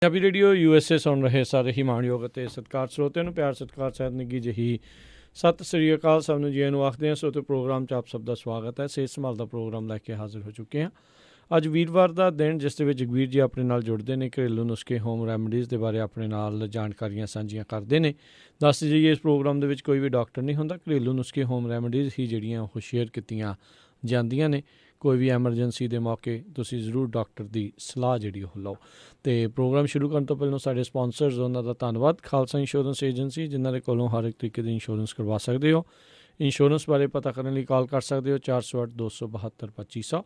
Punjabi radio USA ਸੁਣ ਰਹੇ ਸਾਰੇ ਹੀ ਮਾਣਯੋਗ ਅਤੇ ਸਤਿਕਾਰ ਸਰੋਤਿਆਂ ਨੂੰ ਪਿਆਰ ਸਤਿਕਾਰ ਸਹਿਤ ਨਿੱਘੀ ਜਿਹੀ ਸਤਿ ਸ੍ਰੀ ਅਕਾਲ। ਸਭ ਨੂੰ ਜੀ ਨੂੰ ਆਖਦੇ ਹਾਂ। ਸਰੋਤੇ ਪ੍ਰੋਗਰਾਮ 'ਚ ਆਪ ਸਭ ਦਾ ਸਵਾਗਤ ਹੈ। ਸਿਹਤ ਸੰਭਾਲ ਦਾ ਪ੍ਰੋਗਰਾਮ ਲੈ ਕੇ ਹਾਜ਼ਰ ਹੋ ਚੁੱਕੇ ਹਾਂ। ਅੱਜ ਵੀਰਵਾਰ ਦਾ ਦਿਨ, ਜਿਸ ਦੇ ਵਿੱਚ ਜਗਵੀਰ ਜੀ ਆਪਣੇ ਨਾਲ ਜੁੜਦੇ ਨੇ, ਘਰੇਲੂ ਨੁਸਖੇ ਹੋਮ ਰੈਮਡੀਜ਼ ਦੇ ਬਾਰੇ ਆਪਣੇ ਨਾਲ ਜਾਣਕਾਰੀਆਂ ਸਾਂਝੀਆਂ ਕਰਦੇ ਨੇ। ਦੱਸ ਜਾਈਏ, ਇਸ ਪ੍ਰੋਗਰਾਮ ਦੇ ਵਿੱਚ ਕੋਈ ਵੀ ਡਾਕਟਰ ਨਹੀਂ ਹੁੰਦਾ। ਘਰੇਲੂ ਨੁਸਖੇ ਹੋਮ ਰੈਮਡੀਜ਼ ਹੀ ਜਿਹੜੀਆਂ ਉਹ ਸ਼ੇਅਰ ਕੀਤੀਆਂ ਜਾਂਦੀਆਂ ਨੇ। ਕੋਈ ਵੀ ਐਮਰਜੈਂਸੀ ਦੇ ਮੌਕੇ ਤੁਸੀਂ ਜ਼ਰੂਰ ਡਾਕਟਰ ਦੀ ਸਲਾਹ ਜਿਹੜੀ ਉਹ ਲਓ। ਅਤੇ ਪ੍ਰੋਗਰਾਮ ਸ਼ੁਰੂ ਕਰਨ ਤੋਂ ਪਹਿਲਾਂ ਸਾਡੇ ਸਪੋਂਸਰਸ, ਉਹਨਾਂ ਦਾ ਧੰਨਵਾਦ। ਖਾਲਸਾ ਇੰਸ਼ੋਰੈਂਸ ਏਜੰਸੀ, ਜਿਨ੍ਹਾਂ ਦੇ ਕੋਲੋਂ ਹਰ ਇੱਕ ਤਰੀਕੇ ਦੀ ਇੰਸ਼ੋਰੈਂਸ ਕਰਵਾ ਸਕਦੇ ਹੋ। ਇੰਸ਼ੋਰੈਂਸ ਬਾਰੇ ਪਤਾ ਕਰਨ ਲਈ ਕਾਲ ਕਰ ਸਕਦੇ ਹੋ 408-272-2500।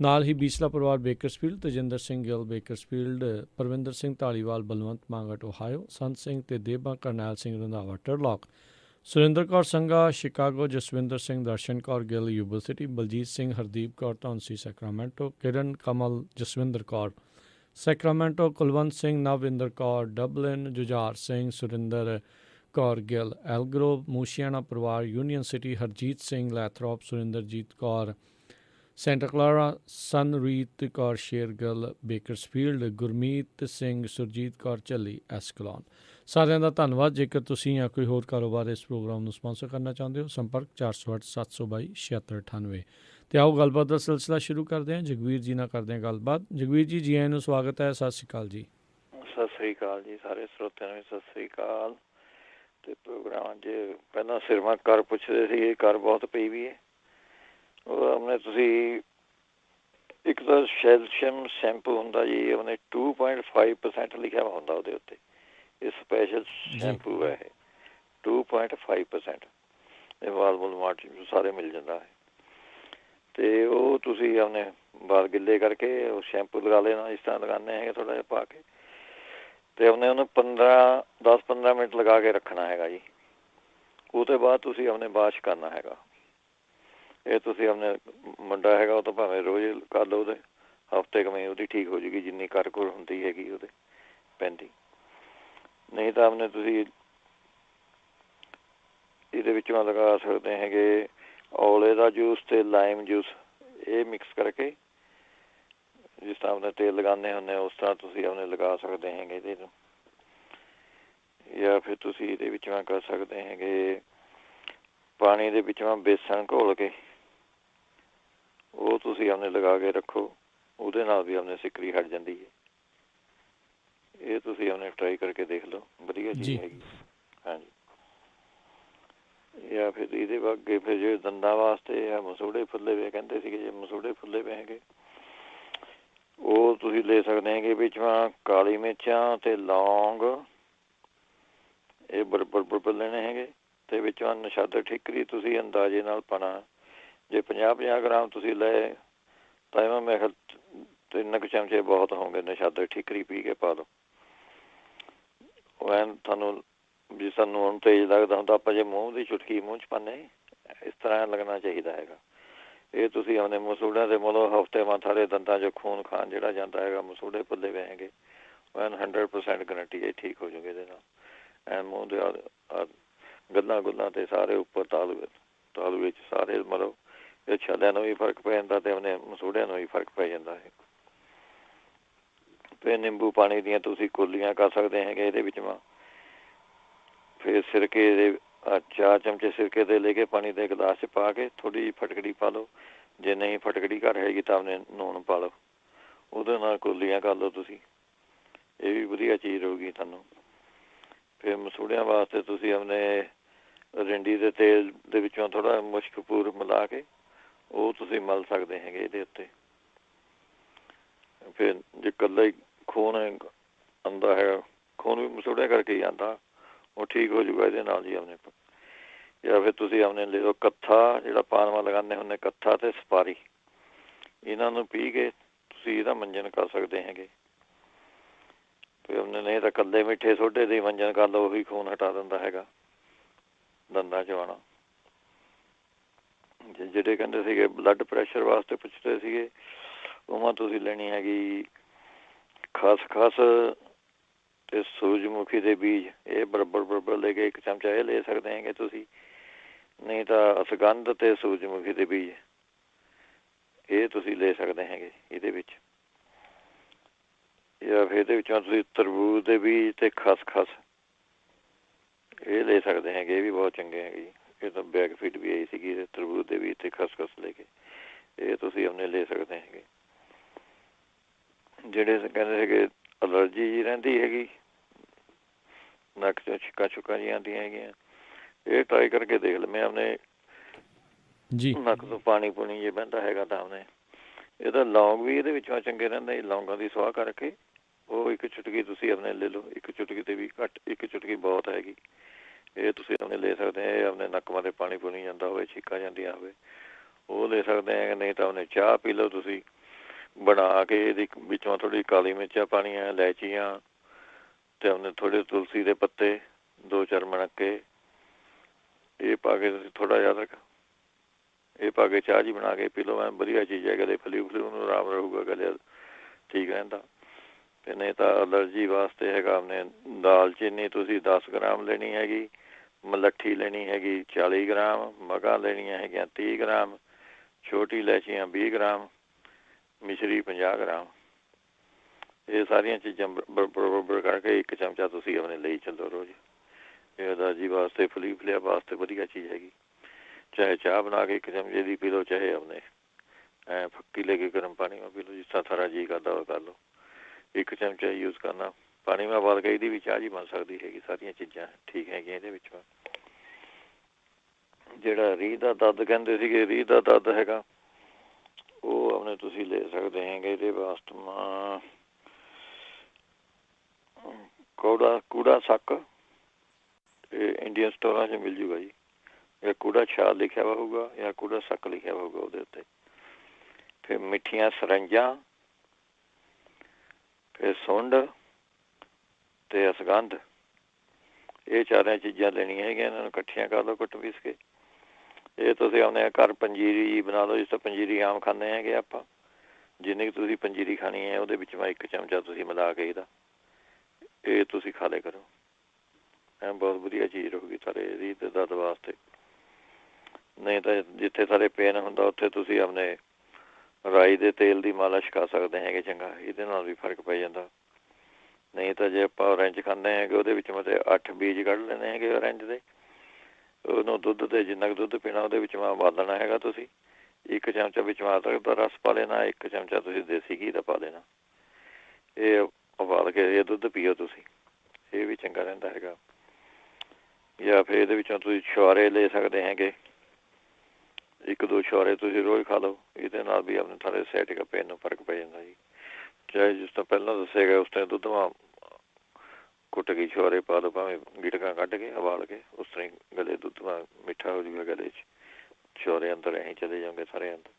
ਨਾਲ ਹੀ ਬੀਸਲਾ ਪਰਿਵਾਰ Bakersfield, Tejinder Singh Gill Bakersfield, Parvinder Singh Dhaliwal Balwant Mangat Ohio, Sant Singh ਤੇ Deba Karnail Singh Randhawa Turlock, Surinder Kaur Sangha Chicago, Jaswinder Singh Darshan Kaur Gill Yuba City, Baljit Singh Hardeep Kaur Dhonsi Sacramento, Kiran Kamal Jaswinder Kaur Sacramento, Kulwant Singh Navinder Kaur Dublin, Jujhar Singh Surinder Kaur Gill Elk Grove, Mushiana ਪਰਿਵਾਰ Union City, Harjit Singh Lathrop, Surinderjit Kaur Santa Clara, Sanreet Kaur Shergill Bakersfield, Gurmeet Singh Surjit Kaur ਝੱਲੀ ਐਸਕਲੋਨ। ਸਾਰਿਆਂ ਦਾ ਧੰਨਵਾਦ। ਜੇਕਰ ਤੁਸੀਂ ਜਾਂ ਕੋਈ ਹੋਰ ਕਾਰੋਬਾਰ ਇਸ ਪ੍ਰੋਗਰਾਮ ਨੂੰ ਸਪਾਂਸਰ ਕਰਨਾ ਚਾਹੁੰਦੇ ਹੋ, ਸੰਪਰਕ 408-722-7698। ਅਤੇ ਆਓ ਗੱਲਬਾਤ ਦਾ ਸਿਲਸਿਲਾ ਸ਼ੁਰੂ ਕਰਦੇ ਹਾਂ। ਜਗਵੀਰ ਜੀ ਨਾਲ ਕਰਦੇ ਹਾਂ ਗੱਲਬਾਤ। ਜਗਵੀਰ ਜੀ, ਜੀ ਆਇਆਂ ਨੂੰ ਸਵਾਗਤ ਹੈ। ਸਤਿ ਸ਼੍ਰੀ ਅਕਾਲ ਜੀ। ਸਤਿ ਸ੍ਰੀ ਅਕਾਲ ਜੀ, ਸਾਰੇ ਸਰੋਤਿਆਂ ਨੂੰ ਸਤਿ ਸ੍ਰੀ ਅਕਾਲ। ਅਤੇ ਪ੍ਰੋਗਰਾਮ 'ਚ ਪਹਿਲਾਂ ਸਿਰਮਾ ਕਰ ਪੁੱਛਦੇ ਸੀ, ਕਰ ਬਹੁਤ ਪਈ ਵੀ ਹੈ। ਉਹ ਆਪਣੇ ਤੁਸੀਂ ਇੱਕ ਤਾਂ ਕੈਲਸ਼ੀਅਮ ਸ਼ੈਂਪੂ ਹੁੰਦਾ ਜੀ, ਉਹਨੇ 2.5% ਲਿਖਿਆ ਹੁੰਦਾ ਉਹਦੇ ਉੱਤੇ। ਇਹ ਸਪੈਸ਼ਲ ਸ਼ੈਂਪੂ ਹੈ, ਇਹ 2.5%। ਇਹ ਵਾਲਮਾਰਟ ਸਾਰੇ ਮਿਲ ਜਾਂਦਾ ਹੈ। ਅਤੇ ਉਹ ਤੁਸੀਂ ਆਪਣੇ ਵਾਲ ਗਿੱਲੇ ਕਰਕੇ ਉਹ ਸ਼ੈਂਪੂ ਲਗਾ ਲੈਣਾ, ਇਸ ਤਰ੍ਹਾਂ ਲਗਾਉਂਦੇ ਹੈਗੇ ਥੋੜ੍ਹਾ ਜਿਹਾ ਪਾ ਕੇ। ਅਤੇ ਉਹਨੂੰ 10-15 ਮਿੰਟ ਲਗਾ ਕੇ ਰੱਖਣਾ ਹੈਗਾ ਜੀ। ਉਹ ਤੋਂ ਬਾਅਦ ਤੁਸੀਂ ਆਪਣੇ ਵਾਸ਼ ਕਰਨਾ ਹੈਗਾ। ਇਹ ਤੁਸੀਂ ਆਪਣੇ ਮੁੰਡਾ ਹੈਗਾ, ਉਹ ਤਾਂ ਭਾਵੇਂ ਰੋਜ਼ ਕਰ ਲਓ, ਉਹਦੇ ਹਫ਼ਤੇ ਕਮੇ ਉਹਦੀ ਠੀਕ ਹੋ ਜਾਊਗੀ, ਜਿੰਨੀ ਕਰ ਕੁਰ ਹੁੰਦੀ ਹੈਗੀ ਉਹਦੇ ਪੈਂਦੀ। ਨਹੀਂ ਤਾਂ ਆਪਣੇ ਤੁਸੀਂ ਇਹਦੇ ਵਿੱਚੋਂ ਲਗਾ ਸਕਦੇ ਹੈਗੇ ਔਲੇ ਦਾ ਜੂਸ ਅਤੇ ਲਾਈਮ ਜੂਸ, ਇਹ ਮਿਕਸ ਕਰਕੇ, ਜਿਸ ਤਰ੍ਹਾਂ ਆਪਣੇ ਤੇਲ ਲਗਾਉਂਦੇ ਹੁੰਦੇ ਉਸ ਤਰ੍ਹਾਂ ਤੁਸੀਂ ਆਪਣੇ ਲਗਾ ਸਕਦੇ ਹੈਗੇ ਇਹਦੇ ਨੂੰ। ਜਾਂ ਫਿਰ ਤੁਸੀਂ ਇਹਦੇ ਵਿੱਚੋਂ ਕਰ ਸਕਦੇ ਹੈਗੇ ਪਾਣੀ ਦੇ ਵਿੱਚੋਂ ਬੇਸਣ ਘੋਲ ਕੇ, ਉਹ ਤੁਸੀਂ ਆਪਣੇ ਲਗਾ ਕੇ ਰੱਖੋ। ਉਹਦੇ ਨਾਲ ਵੀ ਆਪਣੇ ਸਿੱਕਰੀ ਹਟ ਜਾਂਦੀ ਹੈ। ਇਹ ਤੁਸੀਂ ਆਪਣੇ ਟਰਾਈ ਕਰਕੇ ਦੇਖ ਲਓ, ਵਧੀਆ ਚੀਜ਼ ਹੈਗੀ। ਹਾਂਜੀ। ਜਾਂ ਫਿਰ ਇਹਦੇ ਅੱਗੇ ਫਿਰ ਜੇ ਦੰਦਾਂ ਵਾਸਤੇ ਮਸੂੜੇ ਫੁੱਲੇ ਵੇ ਕਹਿੰਦੇ ਸੀਗੇ, ਜੇ ਮਸੂੜੇ ਫੁੱਲੇ ਵੇ ਹੈਗੇ, ਉਹ ਤੁਸੀਂ ਲੈ ਸਕਦੇ ਹੈਗੇ। ਵਿੱਚੋਂ ਕਾਲੀ ਮਿਰਚਾਂ ਅਤੇ ਲੌਂਗ, ਇਹ ਬਰਬਰ ਲੈਣੇ ਹੈਗੇ। ਅਤੇ ਵਿੱਚੋਂ ਨਸ਼ਾਦਰ ਠਿਕਰੀ ਤੁਸੀਂ ਅੰਦਾਜ਼ੇ ਨਾਲ ਪਾਉਣਾ। ਜੇ 50-50 ਗ੍ਰਾਮ ਤੁਸੀਂ ਲਏ ਤਾਂ ਇਹਨਾਂ ਮੈਂ 3 ਕੁ ਚਮਚੇ ਬਹੁਤ ਹੋਣਗੇ ਨਸ਼ਾਦਰ ਠਿਕਰੀ ਪੀ ਕੇ ਪਾ ਲਓ। ਉਹ ਐਨ ਤੁਹਾਨੂੰ, ਜਿਸ ਸਾਨੂੰ ਹੁਣ ਤੇਜ਼ ਲੱਗਦਾ ਹੁੰਦਾ, ਆਪਾਂ ਜੇ ਮੂੰਹ ਦੀ ਚੁਟਕੀ ਮੂੰਹ 'ਚ ਪਾਉਂਦੇ, ਇਸ ਤਰ੍ਹਾਂ ਲੱਗਣਾ ਚਾਹੀਦਾ ਹੈਗਾ। ਇਹ ਤੁਸੀਂ ਆਪਣੇ ਮਸੂੜਿਆਂ ਦੇ ਮਤਲਬ ਹਫ਼ਤੇ ਬਾਅਦ ਸਾਰੇ ਦੰਦਾਂ 'ਚੋਂ ਖੂਨ ਖਾਣ ਜਿਹੜਾ ਜਾਂਦਾ ਹੈਗਾ, ਮਸੂੜੇ ਫੁੱਲੇ ਵੇ ਹੈਗੇ, ਉਹ ਐਨ 100% ਗਰੰਟੀ ਹੈ ਠੀਕ ਹੋ ਜਾਊਗੇ ਇਹਦੇ ਨਾਲ। ਐਨ ਮੂੰਹ ਦੇ ਗੱਲਾਂ ਗੁੱਲਾਂ 'ਤੇ ਸਾਰੇ ਉੱਪਰ ਤਾਲੂ ਵਿੱਚ ਸਾਰੇ ਮਤਲਬ ਇਹ ਛਾਲਿਆਂ ਨੂੰ ਵੀ ਫਰਕ ਪੈ ਜਾਂਦਾ ਅਤੇ ਆਪਣੇ ਮਸੂੜਿਆਂ ਨੂੰ ਵੀ ਫਰਕ ਪੈ ਜਾਂਦਾ ਹੈ। ਅਤੇ ਨਿੰਬੂ ਪਾਣੀ ਦੀਆਂ ਤੁਸੀਂ ਕੌਲੀਆਂ ਕਰ ਸਕਦੇ ਹੈਗੇ ਇਹਦੇ ਵਿੱਚ। ਫਿਰ ਸਿਰਕੇ ਦੇ 4 ਚਮਚੇ ਸਿਰਕੇ ਦੇ ਲੈ ਕੇ ਪਾਣੀ ਦੇ ਗਲਾਸ 'ਚ ਪਾ ਕੇ ਥੋੜ੍ਹੀ ਜਿਹੀ ਫਟਕੜੀ ਪਾ ਲਓ। ਜੇ ਨਹੀਂ ਫਟਕੜੀ ਘਰ ਹੈਗੀ ਤਾਂ ਆਪਣੇ ਲੂਣ ਪਾ ਲਓ, ਉਹਦੇ ਨਾਲ ਕੌਲੀਆਂ ਕਰ ਲਓ ਤੁਸੀਂ। ਇਹ ਵੀ ਵਧੀਆ ਚੀਜ਼ ਰਹੂਗੀ ਤੁਹਾਨੂੰ। ਫਿਰ ਮਸੂੜਿਆਂ ਵਾਸਤੇ ਤੁਸੀਂ ਆਪਣੇ ਰਿੰਡੀ ਦੇ ਤੇਲ ਦੇ ਵਿੱਚੋਂ ਥੋੜ੍ਹਾ ਮੁਸ਼ਕ ਪੂਰ ਮਿਲਾ ਕੇ ਉਹ ਤੁਸੀਂ ਮਲ ਸਕਦੇ ਹੈਗੇ ਇਹਦੇ ਉੱਤੇ। ਫਿਰ ਜੇ ਇਕੱਲਾ ਹੀ ਖੂਨ ਆਉਂਦਾ ਹੈਗਾ, ਖੂਨ ਵੀ ਮਸੂੜਿਆਂ ਕਰਕੇ ਹੀ ਆਉਂਦਾ, ਉਹ ਠੀਕ ਹੋ ਜਾਊਗਾ ਇਹਦੇ ਨਾਲ ਜੀ ਆਪਣੇ। ਜਾਂ ਫਿਰ ਤੁਸੀਂ ਆਪਣੇ ਲੈ ਲਓ ਕੱਥਾ, ਜਿਹੜਾ ਪਾਣਵਾ ਲਗਾਉਂਦੇ ਹੁੰਦੇ, ਕੱਥਾ ਅਤੇ ਸੁਪਾਰੀ, ਇਹਨਾਂ ਨੂੰ ਪੀ ਕੇ ਤੁਸੀਂ ਇਹਦਾ ਮੰਜਨ ਕਰ ਸਕਦੇ ਹੈਗੇ। ਅਤੇ ਆਪਣੇ ਨਹੀਂ ਤਾਂ ਇਕੱਲੇ ਮਿੱਠੇ ਸੋਡੇ ਦੇ ਮੰਜਨ ਕਰ ਲਓ, ਉਹੀ ਖੂਨ ਹਟਾ ਦਿੰਦਾ ਹੈਗਾ ਦੰਦਾਂ 'ਚੋਂ ਆਉਣਾ। ਜਿਹੜੇ ਕਹਿੰਦੇ ਸੀਗੇ ਬਲੱਡ ਪ੍ਰੈਸ਼ਰ ਵਾਸਤੇ ਪੁੱਛਦੇ ਸੀਗੇ, ਉਵਾਂ ਤੁਸੀਂ ਲੈਣੀ ਹੈਗੀ ਖਸਖਸ ਅਤੇ ਸੂਰਜਮੁਖੀ ਦੇ ਬੀਜ, ਇਹ ਬਰਾਬਰ ਲੈ ਕੇ 1 ਚਮਚਾ ਇਹ ਲੈ ਸਕਦੇ ਹੈਗੇ ਤੁਸੀਂ। ਨਹੀਂ ਤਾਂ ਅਸਗੰਧ ਅਤੇ ਸੂਰਜਮੁਖੀ ਦੇ ਬੀਜ, ਇਹ ਤੁਸੀਂ ਲੈ ਸਕਦੇ ਹੈਗੇ ਇਹਦੇ ਵਿੱਚ। ਜਾਂ ਫਿਰ ਇਹਦੇ ਵਿੱਚੋਂ ਤੁਸੀਂ ਤਰਬੂਜ ਦੇ ਬੀਜ ਤੇ ਖਸਖਸ ਇਹ ਲੈ ਸਕਦੇ ਹੈਗੇ, ਇਹ ਵੀ ਬਹੁਤ ਚੰਗੇ ਹੈਗੇ। ਇਹ ਤਾਂ ਬੈਕਫੀਟ ਵੀ ਆਈ ਸੀਗੀ ਤਰਬੂਜ ਦੇ ਬੀਜ ਤੇ ਖਸਖਸ ਲੈ ਕੇ, ਇਹ ਤੁਸੀਂ ਆਪਣੇ ਲੈ ਸਕਦੇ ਹੈਗੇ। ਜਿਹੜੇ ਕਹਿੰਦੇ ਹੈਗੇ ਅਲਰਜੀ ਜੀ ਰਹਿੰਦੀ ਹੈਗੀ, ਨੱਕ 'ਚੋਂ ਛਿੱਕਾਂ ਛੁੱਕਾਂ ਜਿਹੀਆਂ ਆਉਂਦੀਆਂ ਹੈਗੀਆਂ, ਇਹ ਟਰਾਈ ਕਰਕੇ ਦੇਖ ਲਵੇਂ ਆਪਣੇ ਜੀ। ਨੱਕ ਤੋਂ ਪਾਣੀ ਪੂਣੀ ਜੇ ਬਹਿੰਦਾ ਹੈਗਾ ਤਾਂ ਆਪਣੇ ਇਹਦਾ ਲੌਂਗ ਵੀ ਇਹਦੇ ਵਿੱਚੋਂ ਚੰਗੇ ਰਹਿੰਦਾ ਜੀ। ਲੌਂਗਾਂ ਦੀ ਸਵਾਹ ਕਰਕੇ ਉਹ ਇੱਕ ਚੁਟਕੀ ਤੁਸੀਂ ਆਪਣੇ ਲੈ ਲਓ, ਇੱਕ ਚੁਟਕੀ ਤੇ ਵੀ ਘੱਟ, ਇੱਕ ਚੁਟਕੀ ਬਹੁਤ ਹੈਗੀ, ਇਹ ਤੁਸੀਂ ਆਪਣੇ ਲੈ ਸਕਦੇ ਆ। ਇਹ ਆਪਣੇ ਨੱਕ ਮਾਤੇ ਪਾਣੀ ਪੂਣੀ ਜਾਂਦਾ ਹੋਵੇ, ਛਿੱਕਾਂ ਜਾਂਦੀਆਂ ਹੋਵੇ, ਉਹ ਲੈ ਸਕਦੇ ਆ। ਨਹੀਂ ਤਾਂ ਉਹਨੇ ਚਾਹ ਪੀ ਲਓ ਤੁਸੀਂ ਬਣਾ ਕੇ, ਇਹਦੀ ਵਿੱਚੋਂ ਥੋੜ੍ਹੀ ਕਾਲੀ ਮਿਰਚਾਂ ਪਾਉਣੀਆਂ, ਇਲਾਇਚੀਆਂ ਅਤੇ ਉਹਨੇ ਥੋੜ੍ਹੇ ਤੁਲਸੀ ਦੇ ਪੱਤੇ 2-4 ਮਣਕੇ ਇਹ ਪਾ ਕੇ ਤੁਸੀਂ ਥੋੜ੍ਹਾ ਜਿਹਾ ਤੱਕ ਇਹ ਪਾ ਕੇ ਚਾਹ ਜੀ ਬਣਾ ਕੇ ਪੀ ਲਓ। ਵਧੀਆ ਚੀਜ਼ ਹੈ, ਗਲੇ ਫਲੂ ਨੂੰ ਆਰਾਮ ਰਹੂਗਾ, ਗਲੇ ਠੀਕ ਰਹਿੰਦਾ। ਅਤੇ ਨਹੀਂ ਤਾਂ ਐਲਰਜੀ ਵਾਸਤੇ ਹੈਗਾ ਆਪਣੇ ਦਾਲਚੀਨੀ ਤੁਸੀਂ 10 ਗ੍ਰਾਮ ਲੈਣੀ ਹੈਗੀ, ਮਲੱਠੀ ਲੈਣੀ ਹੈਗੀ 40 ਗ੍ਰਾਮ, ਮਗਾਂ ਲੈਣੀਆਂ ਹੈਗੀਆਂ 30 ਗ੍ਰਾਮ, ਛੋਟੀ ਇਲਾਇਚੀਆਂ 20 ਗ੍ਰਾਮ, ਮਿਸ਼ਰੀ 50 ਗ੍ਰਾਮ। ਇਹ ਸਾਰੀਆਂ ਚੀਜ਼ਾਂ ਬਰਾਬਰ ਕਰਕੇ 1 ਚਮਚਾ ਤੁਸੀਂ ਆਪਣੇ ਲਈ ਚੱਲੋ ਰੋਜ਼। ਇਹ ਐਲਰਜੀ ਵਾਸਤੇ, ਫਲੀਫਲੀਆ ਵਾਸਤੇ ਵਧੀਆ ਚੀਜ਼ ਹੈਗੀ। ਚਾਹੇ ਚਾਹ ਬਣਾ ਕੇ 1 ਚਮਚੇ ਦੀ ਪੀ ਲਓ, ਚਾਹੇ ਆਪਣੇ ਫੱਕੀ ਲੈ ਕੇ ਗਰਮ ਪਾਣੀ में ਪੀ ਲਓ, ਜਿਸ ਤਰ੍ਹਾਂ ਸਾਰਾ ਜੀਅ ਕਰਦਾ ਉਹ ਕਰ ਲਓ। 1 ਚਮਚਾ ਯੂਜ਼ ਕਰਨਾ, ਪਾਣੀ ਮੈਂ ਉਬਾਲ ਕੇ ਇਹਦੀ ਵੀ ਚਾਹ ਜੀ ਬਣ ਸਕਦੀ ਹੈਗੀ। ਸਾਰੀਆਂ ਚੀਜ਼ਾਂ ਠੀਕ ਹੈਗੀਆਂ ਇਹਦੇ ਵਿੱਚ। ਜਿਹੜਾ ਰੀਹ ਦਾ ਦਰਦ ਕਹਿੰਦੇ ਸੀਗੇ, ਰੀਹ ਦਾ ਦਰਦ ਹੈਗਾ ਉਹ ਆਪਣੇ ਤੁਸੀਂ ਲੈ ਸਕਦੇ ਹੈਗੇ। ਇਹਦੇ ਵਾਸਤੇ ਕੂੜਾ ਸੱਕ ਇਹ ਇੰਡੀਅਨ ਸਟੋਰਾਂ 'ਚ ਮਿਲ ਜੂਗਾ ਜੀ। ਜਾਂ ਕੂੜਾ ਛਾਲ ਲਿਖਿਆ ਵਾ ਹੋਊਗਾ ਜਾਂ ਕੂੜਾ ਸੱਕ ਲਿਖਿਆ ਹੋਊਗਾ ਉਹਦੇ ਉੱਤੇ। ਫਿਰ ਮਿੱਠੀਆਂ ਸਰੰਜਾਂ, ਫਿਰ ਸੁੰਡ ਅਤੇ ਅਸਗੰਧ, ਇਹ 4 ਚੀਜ਼ਾਂ ਲੈਣੀਆਂ ਹੈਗੀਆਂ। ਇਹਨਾਂ ਨੂੰ ਇਕੱਠੀਆਂ ਕਰ ਲਓ ਕੁੱਟ ਪੀਸ ਕੇ। ਇਹ ਤੁਸੀਂ ਆਪਣੇ ਘਰ ਪੰਜੀਰੀ ਬਣਾ ਲਓ, ਜਿਸ ਤਰ੍ਹਾਂ ਪੰਜੀਰੀ ਆਮ ਖਾਂਦੇ ਹੈਗੇ ਆਪਾਂ। ਜਿੰਨੀ ਕੁ ਤੁਸੀਂ ਪੰਜੀਰੀ ਖਾਣੀ ਹੈ ਉਹਦੇ ਵਿੱਚ 1 ਚਮਚਾ ਤੁਸੀਂ ਮਿਲਾ ਕੇ ਇਹਦਾ ਇਹ ਤੁਸੀਂ ਖਾ ਲਿਆ ਕਰੋ। ਬਹੁਤ ਵਧੀਆ ਚੀਜ਼ ਰਹੂਗੀ ਸਾਰੇ ਰੀਹ ਦੇ ਦਰਦ ਵਾਸਤੇ। ਨਹੀਂ ਤਾਂ ਜਿੱਥੇ ਸਾਰੇ ਪੇਨ ਹੁੰਦਾ ਉੱਥੇ ਤੁਸੀਂ ਆਪਣੇ ਰਾਈ ਦੇ ਤੇਲ ਦੀ ਮਾਲਿਸ਼ ਕਰ ਸਕਦੇ ਹੈਗੇ ਚੰਗਾ, ਇਹਦੇ ਨਾਲ ਵੀ ਫਰਕ ਪੈ ਜਾਂਦਾ। ਨਹੀਂ ਤਾਂ ਜੇ ਆਪਾਂ ਔਰੰਜ ਖਾਂਦੇ ਹੈਗੇ ਉਹਦੇ ਵਿੱਚ ਮਤਲਬ 8 ਬੀਜ ਕੱਢ ਲੈਣੇ ਹੈਗੇ ਔਰੰਜ ਦੇ, ਉਹਨੂੰ ਦੁੱਧ 'ਤੇ ਜਿੰਨਾ ਕੁ ਦੁੱਧ ਪੀਣਾ ਉਹਦੇ ਵਿੱਚ ਉਬਾਲਣਾ ਹੈਗਾ ਤੁਸੀਂ। 1 ਚਮਚਾ ਵਿੱਚ ਅਦਰਕ ਦਾ ਰਸ ਪਾ ਲੈਣਾ, 1 ਚਮਚਾ ਤੁਸੀਂ ਦੇਸੀ ਘੀ ਦਾ ਪਾ ਦੇਣਾ। ਇਹ ਉਬਾਲ ਕੇ ਇਹ ਦੁੱਧ ਪੀਓ ਤੁਸੀਂ, ਇਹ ਵੀ ਚੰਗਾ ਰਹਿੰਦਾ ਹੈਗਾ। ਜਾਂ ਫਿਰ ਇਹਦੇ ਵਿੱਚੋਂ ਤੁਸੀਂ ਛੁਹਾਰੇ ਲੈ ਸਕਦੇ ਹੈਗੇ, 1-2 ਛੁਹਾਰੇ ਤੁਸੀਂ ਰੋਜ਼ ਖਾ ਲਓ। ਇਹਦੇ ਨਾਲ ਵੀ ਆਪਣੇ ਸਾਰੇ ਸਾਈਟਿਕ ਪੇਨ ਨੂੰ ਫਰਕ ਪੈ ਜਾਂਦਾ ਜੀ। ਚਾਹੇ ਜਿਸ ਤਰ੍ਹਾਂ ਪਹਿਲਾਂ ਦੱਸਿਆ ਗਿਆ ਉਸ ਤਰ੍ਹਾਂ ਦੁੱਧ ਕੁੱਟ ਕੇ ਛੁਹਾਰੇ ਪਾ ਲਓ, ਭਾਵੇਂ ਗਿਟਕਾਂ ਕੱਢ ਕੇ ਉਬਾਲ ਕੇ, ਉਸ ਤਰ੍ਹਾਂ ਹੀ ਗਲੇ ਦੁੱਧ ਮਿੱਠਾ ਹੋ ਜੂਗਾ ਗਲੇ 'ਚ, ਛੁਹਾਰੇ ਅੰਦਰ ਐਂ ਚਲੇ ਜਾਓਗੇ ਸਾਰੇ ਅੰਦਰ।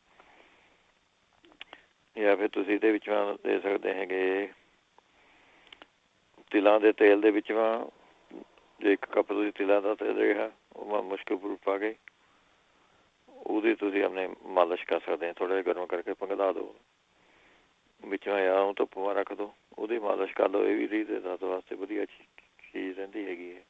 ਜਾਂ ਫਿਰ ਤੁਸੀਂ ਇਹਦੇ ਵਿੱਚ ਦੇ ਸਕਦੇ ਹੈਗੇ ਤਿਲਾਂ ਦੇ ਤੇਲ ਦੇ ਵਿੱਚ ਜੇ 1 ਕੱਪ ਤੁਸੀਂ ਤਿਲਾਂ ਦਾ ਤੇਲ ਰਿਹਾ ਉਹ ਮੁਸ਼ਕ ਫਰੂਟ ਪਾ ਕੇ ਉਹਦੀ ਤੁਸੀਂ ਆਪਣੇ ਮਾਲਿਸ਼ ਕਰ ਸਕਦੇ ਆ। ਥੋੜ੍ਹਾ ਜਿਹਾ ਗਰਮ ਕਰਕੇ ਪਿਘਲਾ ਦਿਓ, ਵਿੱਚ ਉਹ ਧੁੱਪ ਮਾ ਰੱਖ ਦਿਓ, ਉਹਦੀ ਮਾਲਿਸ਼ ਕਰ ਲਓ। ਇਹ ਵੀ ਰੀਹ ਦੇ ਦਰਦ ਵਾਸਤੇ ਵਧੀਆ ਚੀਜ਼ ਰਹਿੰਦੀ ਹੈਗੀ ਹੈ।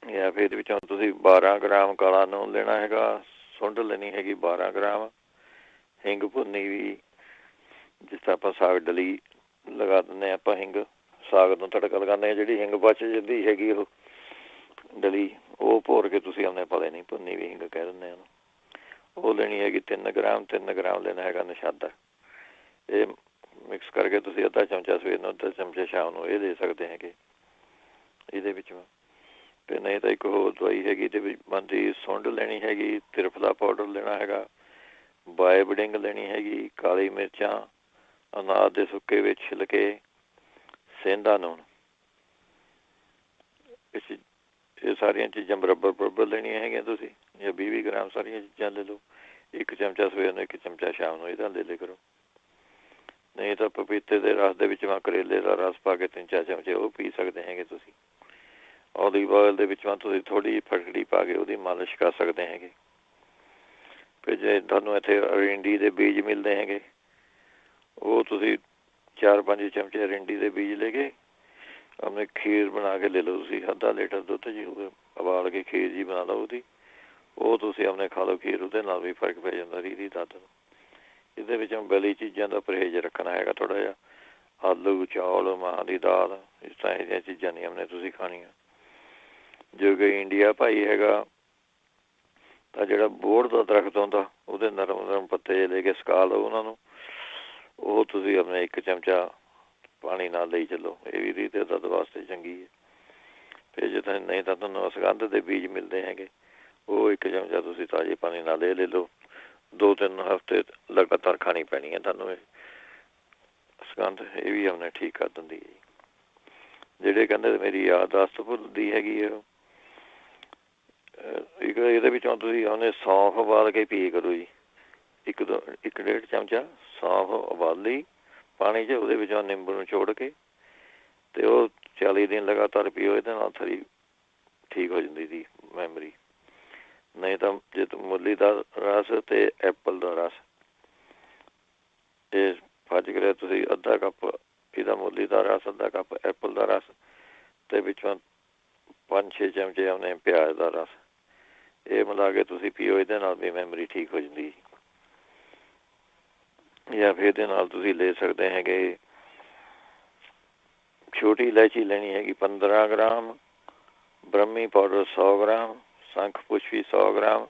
ਜਾਂ ਫਿਰ ਇਹਦੇ ਵਿੱਚੋਂ ਤੁਸੀਂ 12 ਗ੍ਰਾਮ ਕਾਲਾ ਲੂਣ ਲੈਣਾ ਹੈਗਾ, ਸੁੰਡ ਲੈਣੀ ਹੈਗੀ 12 ਗ੍ਰਾਮ, ਹਿੰਗ ਭੁੰਨੀ ਵੀ, ਜਿਸ ਤਰ੍ਹਾਂ ਆਪਾਂ ਸਾਗ ਡਲੀ ਲਗਾ ਦਿੰਦੇ ਹਾਂ ਆਪਾਂ, ਹਿੰਗ ਸਾਗ ਨੂੰ ਤੜਕਾ ਲਗਾਉਂਦੇ ਹਾਂ, ਜਿਹੜੀ ਹਿੰਗ ਬਚ ਜਾਂਦੀ ਹੈਗੀ ਉਹ ਡਲੀ, ਉਹ ਭੋਰ ਕੇ ਤੁਸੀਂ ਆਪਣੇ ਪਾ ਲੈਣੀ, ਭੁੰਨੀ ਵੀ ਹਿੰਗ ਕਹਿ ਦਿੰਦੇ ਉਹਨੂੰ। ਉਹ ਲੈਣੀ ਹੈਗੀ 3 ਗ੍ਰਾਮ ਲੈਣਾ ਹੈਗਾ ਨਸ਼ਾਦਾ। ਇਹ ਮਿਕਸ ਕਰਕੇ ਤੁਸੀਂ ਅੱਧਾ ਚਮਚਾ ਸਵੇਰ ਨੂੰ, ਅੱਧਾ ਚਮਚਾ ਸ਼ਾਮ ਨੂੰ ਇਹ ਦੇ ਸਕਦੇ ਹੈਗੇ ਇਹਦੇ ਵਿੱਚ। ਅਤੇ ਨਹੀਂ ਤਾਂ ਇੱਕ ਹੋਰ ਦਵਾਈ ਹੈਗੀ ਇਹਦੇ ਵਿੱਚ ਬਣਦੀ, ਸੁੰਡ ਲੈਣੀ ਹੈਗੀ, ਤ੍ਰਿਫਲਾ ਪਾਊਡਰ ਲੈਣਾ ਹੈਗਾ, ਬਾਇਬਡਿੰਗ ਲੈਣੀ ਹੈਗੀ, ਕਾਲੀ ਮਿਰਚਾਂ, ਅਨਾਜ ਦੇ ਸੁੱਕੇ ਵਿੱਚ ਛਿਲਕੇ, ਸੇਂਦਾ ਨੂਣ, ਇਹ ਸਾਰੀਆਂ ਚੀਜ਼ਾਂ ਬਰਾਬਰ ਲੈਣੀਆਂ ਹੈਗੀਆਂ ਤੁਸੀਂ। ਜਾਂ 20 ਗ੍ਰਾਮ ਸਾਰੀਆਂ ਚੀਜ਼ਾਂ ਲੈ ਲਓ, 1 ਚਮਚਾ ਸਵੇਰ ਨੂੰ, 1 ਚਮਚਾ ਸ਼ਾਮ ਨੂੰ ਇਹਦਾ ਲੈ ਲਿਆ ਕਰੋ। ਨਹੀਂ ਤਾਂ ਪਪੀਤੇ ਦੇ ਰਸ ਦੇ ਵਿੱਚ ਕਰੇਲੇ ਦਾ ਰਸ ਪਾ ਕੇ 3-4 ਚਮਚੇ ਉਹ ਪੀ ਸਕਦੇ ਹੈਗੇ ਤੁਸੀਂ। ਓਲੀਵ ਆਇਲ ਦੇ ਵਿੱਚ ਤੁਸੀਂ ਥੋੜ੍ਹੀ ਜਿਹੀ ਫਟਕੜੀ ਪਾ ਕੇ ਉਹਦੀ ਮਾਲਿਸ਼ ਕਰ ਸਕਦੇ ਹੈਗੇ। ਫਿਰ ਜੇ ਤੁਹਾਨੂੰ ਇੱਥੇ ਰਿੰਡੀ ਦੇ ਬੀਜ ਮਿਲਦੇ ਹੈਗੇ, ਉਹ ਤੁਸੀਂ 4-5 ਚਮਚੇ ਰਿੰਡੀ ਦੇ ਬੀਜ ਲੈ ਕੇ ਆਪਣੇ ਖੀਰ ਬਣਾ ਕੇ ਲੈ ਲਓ ਤੁਸੀਂ। ਅੱਧਾ ਲੀਟਰ ਦੁੱਧ ਜੀ ਉਬਾਲ ਕੇ ਖੀਰ ਜੀ ਬਣਾ ਲਓ ਉਹਦੀ, ਉਹ ਤੁਸੀਂ ਆਪਣੇ ਖਾ ਲਓ ਖੀਰ, ਉਹਦੇ ਨਾਲ ਵੀ ਫਰਕ ਪੈ ਜਾਂਦਾ ਰੀਹ ਦੀ ਦਰਦ ਨੂੰ। ਇਹਦੇ ਵਿੱਚੋਂ ਬਲੀ ਚੀਜ਼ਾਂ ਦਾ ਪਰਹੇਜ਼ ਰੱਖਣਾ ਹੈਗਾ ਥੋੜ੍ਹਾ ਜਿਹਾ। ਆਲੂ, ਚੌਲ, ਮਾਂ ਦੀ ਦਾਲ, ਇਸ ਤਰ੍ਹਾਂ ਇਹਦੀਆਂ ਚੀਜ਼ਾਂ ਨਹੀਂ ਆਪਣੇ ਤੁਸੀਂ ਖਾਣੀਆਂ। ਜੋ ਕਿ ਇੰਡੀਆ ਭਾਈ ਹੈਗਾ ਤਾਂ ਜਿਹੜਾ ਬੋਹੜ ਦਾ ਦਰਖਤ ਆਉਂਦਾ ਉਹਦੇ ਨਰਮ ਨਰਮ ਪੱਤੇ ਜੇ ਲੈ ਕੇ ਸੁਕਾ ਲਓ ਉਹਨਾਂ ਨੂੰ, ਉਹ ਤੁਸੀਂ ਆਪਣੇ 1 ਚਮਚਾ ਪਾਣੀ ਨਾਲ ਲਈ ਚੱਲੋ। ਇਹ ਵੀ ਰੀਤ ਦਰਦ ਵਾਸਤੇ ਚੰਗੀ ਹੈ। ਫਿਰ ਜੇ ਨਹੀਂ ਤਾਂ ਤੁਹਾਨੂੰ ਸੁਗੰਧ ਦੇ ਬੀਜ ਮਿਲਦੇ ਹੈਗੇ, ਉਹ 1 ਚਮਚਾ ਤੁਸੀਂ ਤਾਜ਼ੇ ਪਾਣੀ ਨਾਲ ਲੈ ਲਓ। 2-3 ਹਫ਼ਤੇ ਲਗਾਤਾਰ ਖਾਣੀ ਪੈਣੀ ਹੈ ਤੁਹਾਨੂੰ ਇਹ ਸੁਗੰਧ। ਇਹ ਵੀ ਆਪਣੇ ਠੀਕ ਕਰ ਦਿੰਦੀ ਹੈ। ਜਿਹੜੇ ਕਹਿੰਦੇ ਮੇਰੀ ਯਾਦਦਾਸ਼ਤ ਭੁੱਲਦੀ ਹੈਗੀ ਹੈ, ਇੱਕ ਇਹਦੇ ਵਿੱਚੋਂ ਤੁਸੀਂ ਉਹਨੇ ਸੌਂਫ ਉਬਾਲ ਕੇ ਪੀ ਕਰੋ ਜੀ। 1-1.5 ਚਮਚਾ ਸੌਂਫ ਉਬਾਲ ਲਈ ਪਾਣੀ 'ਚ, ਉਹਦੇ ਵਿੱਚੋਂ ਨਿੰਬੂ ਨੂੰ ਛੋੜ ਕੇ ਅਤੇ ਉਹ 40 ਦਿਨ ਲਗਾਤਾਰ ਪੀਓ। ਇਹਦੇ ਨਾਲ ਥੋੜ੍ਹੀ ਠੀਕ ਹੋ ਜਾਂਦੀ ਸੀ ਮੈਮਰੀ। ਨਹੀਂ ਤਾਂ ਜੇ ਮੂਲੀ ਦਾ ਰਸ ਅਤੇ ਐਪਲ ਦਾ ਰਸ, ਇਹ ਫੱਜ ਕਰਿਆ ਤੁਸੀਂ ਅੱਧਾ ਕੱਪ ਇਹਦਾ ਮੂਲੀ ਦਾ ਰਸ, ਅੱਧਾ ਕੱਪ ਐਪਲ ਦਾ ਰਸ, ਅਤੇ ਵਿੱਚੋਂ 5-6 ਚਮਚੇ ਆਉਂਦੇ ਪਿਆਜ਼ ਦਾ ਰਸ, ਇਹ ਮਿਲਾ ਕੇ ਤੁਸੀਂ ਪੀਓ। ਇਹਦੇ ਨਾਲ ਵੀ ਮੈਮਰੀ ਠੀਕ ਹੋ ਜਾਂਦੀ। ਜਾਂ ਫਿਰ ਇਹਦੇ ਨਾਲ ਤੁਸੀਂ ਲੈ ਸਕਦੇ ਹੈਗੇ ਛੋਟੀ ਇਲਾਇਚੀ ਲੈਣੀ ਹੈਗੀ 15 ਗ੍ਰਾਮ, ਬ੍ਰਹਮੀ ਪਾਊਡਰ 100 ਗ੍ਰਾਮ, ਸ਼ੰਖ ਪੁਸ਼ਪੀ 100 ਗ੍ਰਾਮ,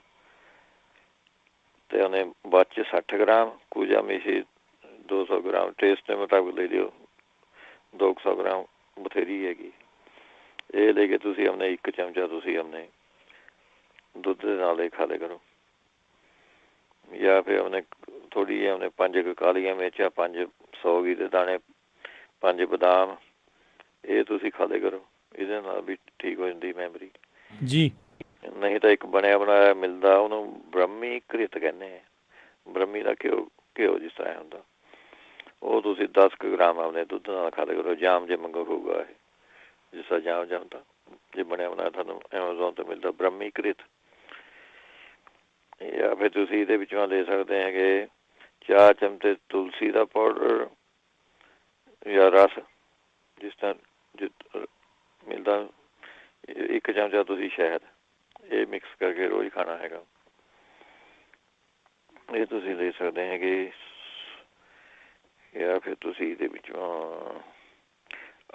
ਅਤੇ ਉਹਨੇ ਬਾਅਦ 'ਚ 60 ਗ੍ਰਾਮ, ਕੂਜਾ ਮੇਥੀ 200 ਗ੍ਰਾਮ, ਟੇਸਟ ਦੇ ਮੁਤਾਬਿਕ ਲੈ ਲਿਓ। 200 ਗ੍ਰਾਮ ਬਥੇਰੀ ਹੈਗੀ। ਇਹ ਲੈ ਕੇ ਤੁਸੀਂ ਆਪਣੇ 1 ਚਮਚਾ ਤੁਸੀਂ ਆਪਣੇ ਦੁੱਧ ਦੇ ਨਾਲ ਹੀ ਖਾ ਲਿਆ ਕਰੋ। ਜਾਂ ਫਿਰ ਆਪਣੇ ਥੋੜ੍ਹੀ ਜਿਹੀ ਆਪਣੇ 5 ਕਾਲੀਆਂ ਮਿਰਚਾਂ, 5 ਸੌਗੀ ਦੇ ਦਾਣੇ, 5 ਬਦਾਮ, ਇਹ ਤੁਸੀਂ ਖਾ ਲਿਆ ਕਰੋ। ਇਹਦੇ ਨਾਲ ਵੀ ਠੀਕ ਹੋ ਜਾਂਦੀ ਮੈਮਰੀ ਜੀ। ਨਹੀਂ ਤਾਂ ਇੱਕ ਬਣਿਆ ਬਣਾਇਆ ਮਿਲਦਾ, ਉਹਨੂੰ ਬ੍ਰਹਮੀ ਘ੍ਰਿਤ ਕਹਿੰਦੇ ਆ। ਬ੍ਰਹਮੀ ਦਾ ਘਿਓ ਜਿਸ ਤਰ੍ਹਾਂ ਹੁੰਦਾ, ਉਹ ਤੁਸੀਂ 10 ਗ੍ਰਾਮ ਆਪਣੇ ਦੁੱਧ ਨਾਲ ਖਾ ਲਿਆ ਕਰੋ। ਜਾਮ ਜੇ ਮੰਗੋ ਹੋਊਗਾ ਇਹ, ਜਿਸ ਤਰ੍ਹਾਂ ਜਾਮ ਜਾਂਦਾ ਜੇ ਬਣਿਆ ਬਣਾਇਆ ਤੁਹਾਨੂੰ ਐਮਾਜ਼ੋਨ ਤੋਂ ਮਿਲਦਾ ਬ੍ਰਹਮੀ ਘ੍ਰਿਤ। ਜਾਂ ਫਿਰ ਤੁਸੀਂ ਇਹਦੇ ਵਿੱਚੋਂ ਲੈ ਸਕਦੇ ਹੈਗੇ 4 ਚਮਚੇ ਤੁਲਸੀ ਦਾ ਪਾਊਡਰ ਜਾਂ ਰਸ, ਜਿਸ ਤਰ੍ਹਾਂ ਮਿਲਦਾ। 1 ਚਮਚਾ ਤੁਸੀਂ ਸ਼ਹਿਦ, ਇਹ ਮਿਕਸ ਕਰਕੇ ਰੋਜ਼ ਖਾਣਾ ਹੈਗਾ। ਇਹ ਤੁਸੀਂ ਲੈ ਸਕਦੇ ਹੈਗੇ। ਜਾਂ ਫਿਰ ਤੁਸੀਂ ਇਹਦੇ ਵਿੱਚੋਂ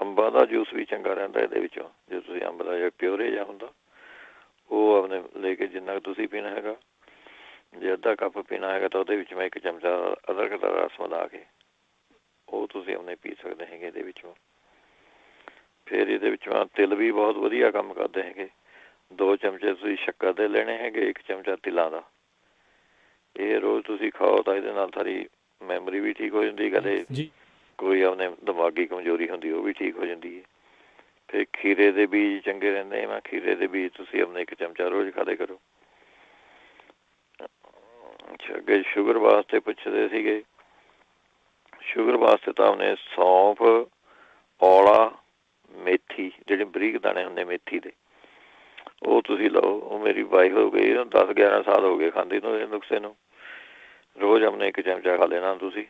ਅੰਬਾਂ ਦਾ ਜੂਸ ਵੀ ਚੰਗਾ ਰਹਿੰਦਾ ਇਹਦੇ ਵਿੱਚੋਂ। ਜੇ ਤੁਸੀਂ ਅੰਬ ਦਾ ਜਿਹੜਾ ਪਿਓਰੇ ਜਿਹਾ ਹੁੰਦਾ, ਉਹ ਆਪਣੇ ਲੈ ਕੇ ਜਿੰਨਾ ਕੁ ਤੁਸੀਂ ਪੀਣਾ ਹੈਗਾ, ਜੇ ਅੱਧਾ ਕੱਪ ਪੀਣਾ ਹੈਗਾ ਤਾਂ ਉਹਦੇ ਵਿੱਚ ਮੈਂ 1 ਚਮਚਾ ਅਦਰਕ ਦਾ ਰਸ ਮਿਲਾ ਕੇ ਉਹ ਤੁਸੀਂ ਆਪਣੇ ਪੀ ਸਕਦੇ ਹੈਗੇ ਇਹਦੇ ਵਿੱਚੋਂ। ਫਿਰ ਇਹਦੇ ਵਿੱਚੋਂ ਤਿਲ ਵੀ ਬਹੁਤ ਵਧੀਆ ਕੰਮ ਕਰਦੇ ਹੈਗੇ। 2 ਚਮਚੇ ਤੁਸੀਂ ਸ਼ੱਕਰ ਦੇ ਲੈਣੇ ਹੈਗੇ, 1 ਚਮਚਾ ਤਿਲਾਂ ਦਾ। ਇਹ ਰੋਜ਼ ਤੁਸੀਂ ਖਾਓ ਤਾਂ ਇਹਦੇ ਨਾਲ ਸਾਰੀ ਮੈਮਰੀ ਵੀ ਠੀਕ ਹੋ ਜਾਂਦੀ। ਕਦੇ ਕੋਈ ਆਪਣੇ ਦਿਮਾਗੀ ਕਮਜ਼ੋਰੀ ਹੁੰਦੀ ਉਹ ਵੀ ਠੀਕ ਹੋ ਜਾਂਦੀ ਹੈ। ਫਿਰ ਖੀਰੇ ਦੇ ਬੀਜ ਚੰਗੇ ਰਹਿੰਦੇ। ਮੈਂ ਖੀਰੇ ਦੇ ਬੀਜ ਤੁਸੀਂ ਆਪਣੇ 1 ਚਮਚਾ ਰੋਜ਼ ਖਾ ਲਿਆ ਕਰੋ। ਅੱਛਾ, ਅੱਗੇ ਸ਼ੂਗਰ ਵਾਸਤੇ ਪੁੱਛਦੇ ਸੀਗੇ। ਸ਼ੂਗਰ ਵਾਸਤੇ ਤਾਂ ਉਹਨੇ ਸੌਂਫ, ਔਲਾ, ਮੇਥੀ, ਜਿਹੜੇ ਬਰੀਕ ਦਾਣੇ ਹੁੰਦੇ ਮੇਥੀ ਦੇ, ਉਹ ਤੁਸੀਂ ਲਓ। ਉਹ ਮੇਰੀ ਵਾਈਫ ਹੋ ਗਈ 10-11 ਸਾਲ ਹੋ ਗਏ ਖਾਂਦੀ ਨੂੰ ਇਹ ਨੁਸਖੇ ਨੂੰ। ਰੋਜ਼ ਆਪਣੇ 1 ਚਮਚਾ ਖਾ ਲੈਣਾ ਤੁਸੀਂ।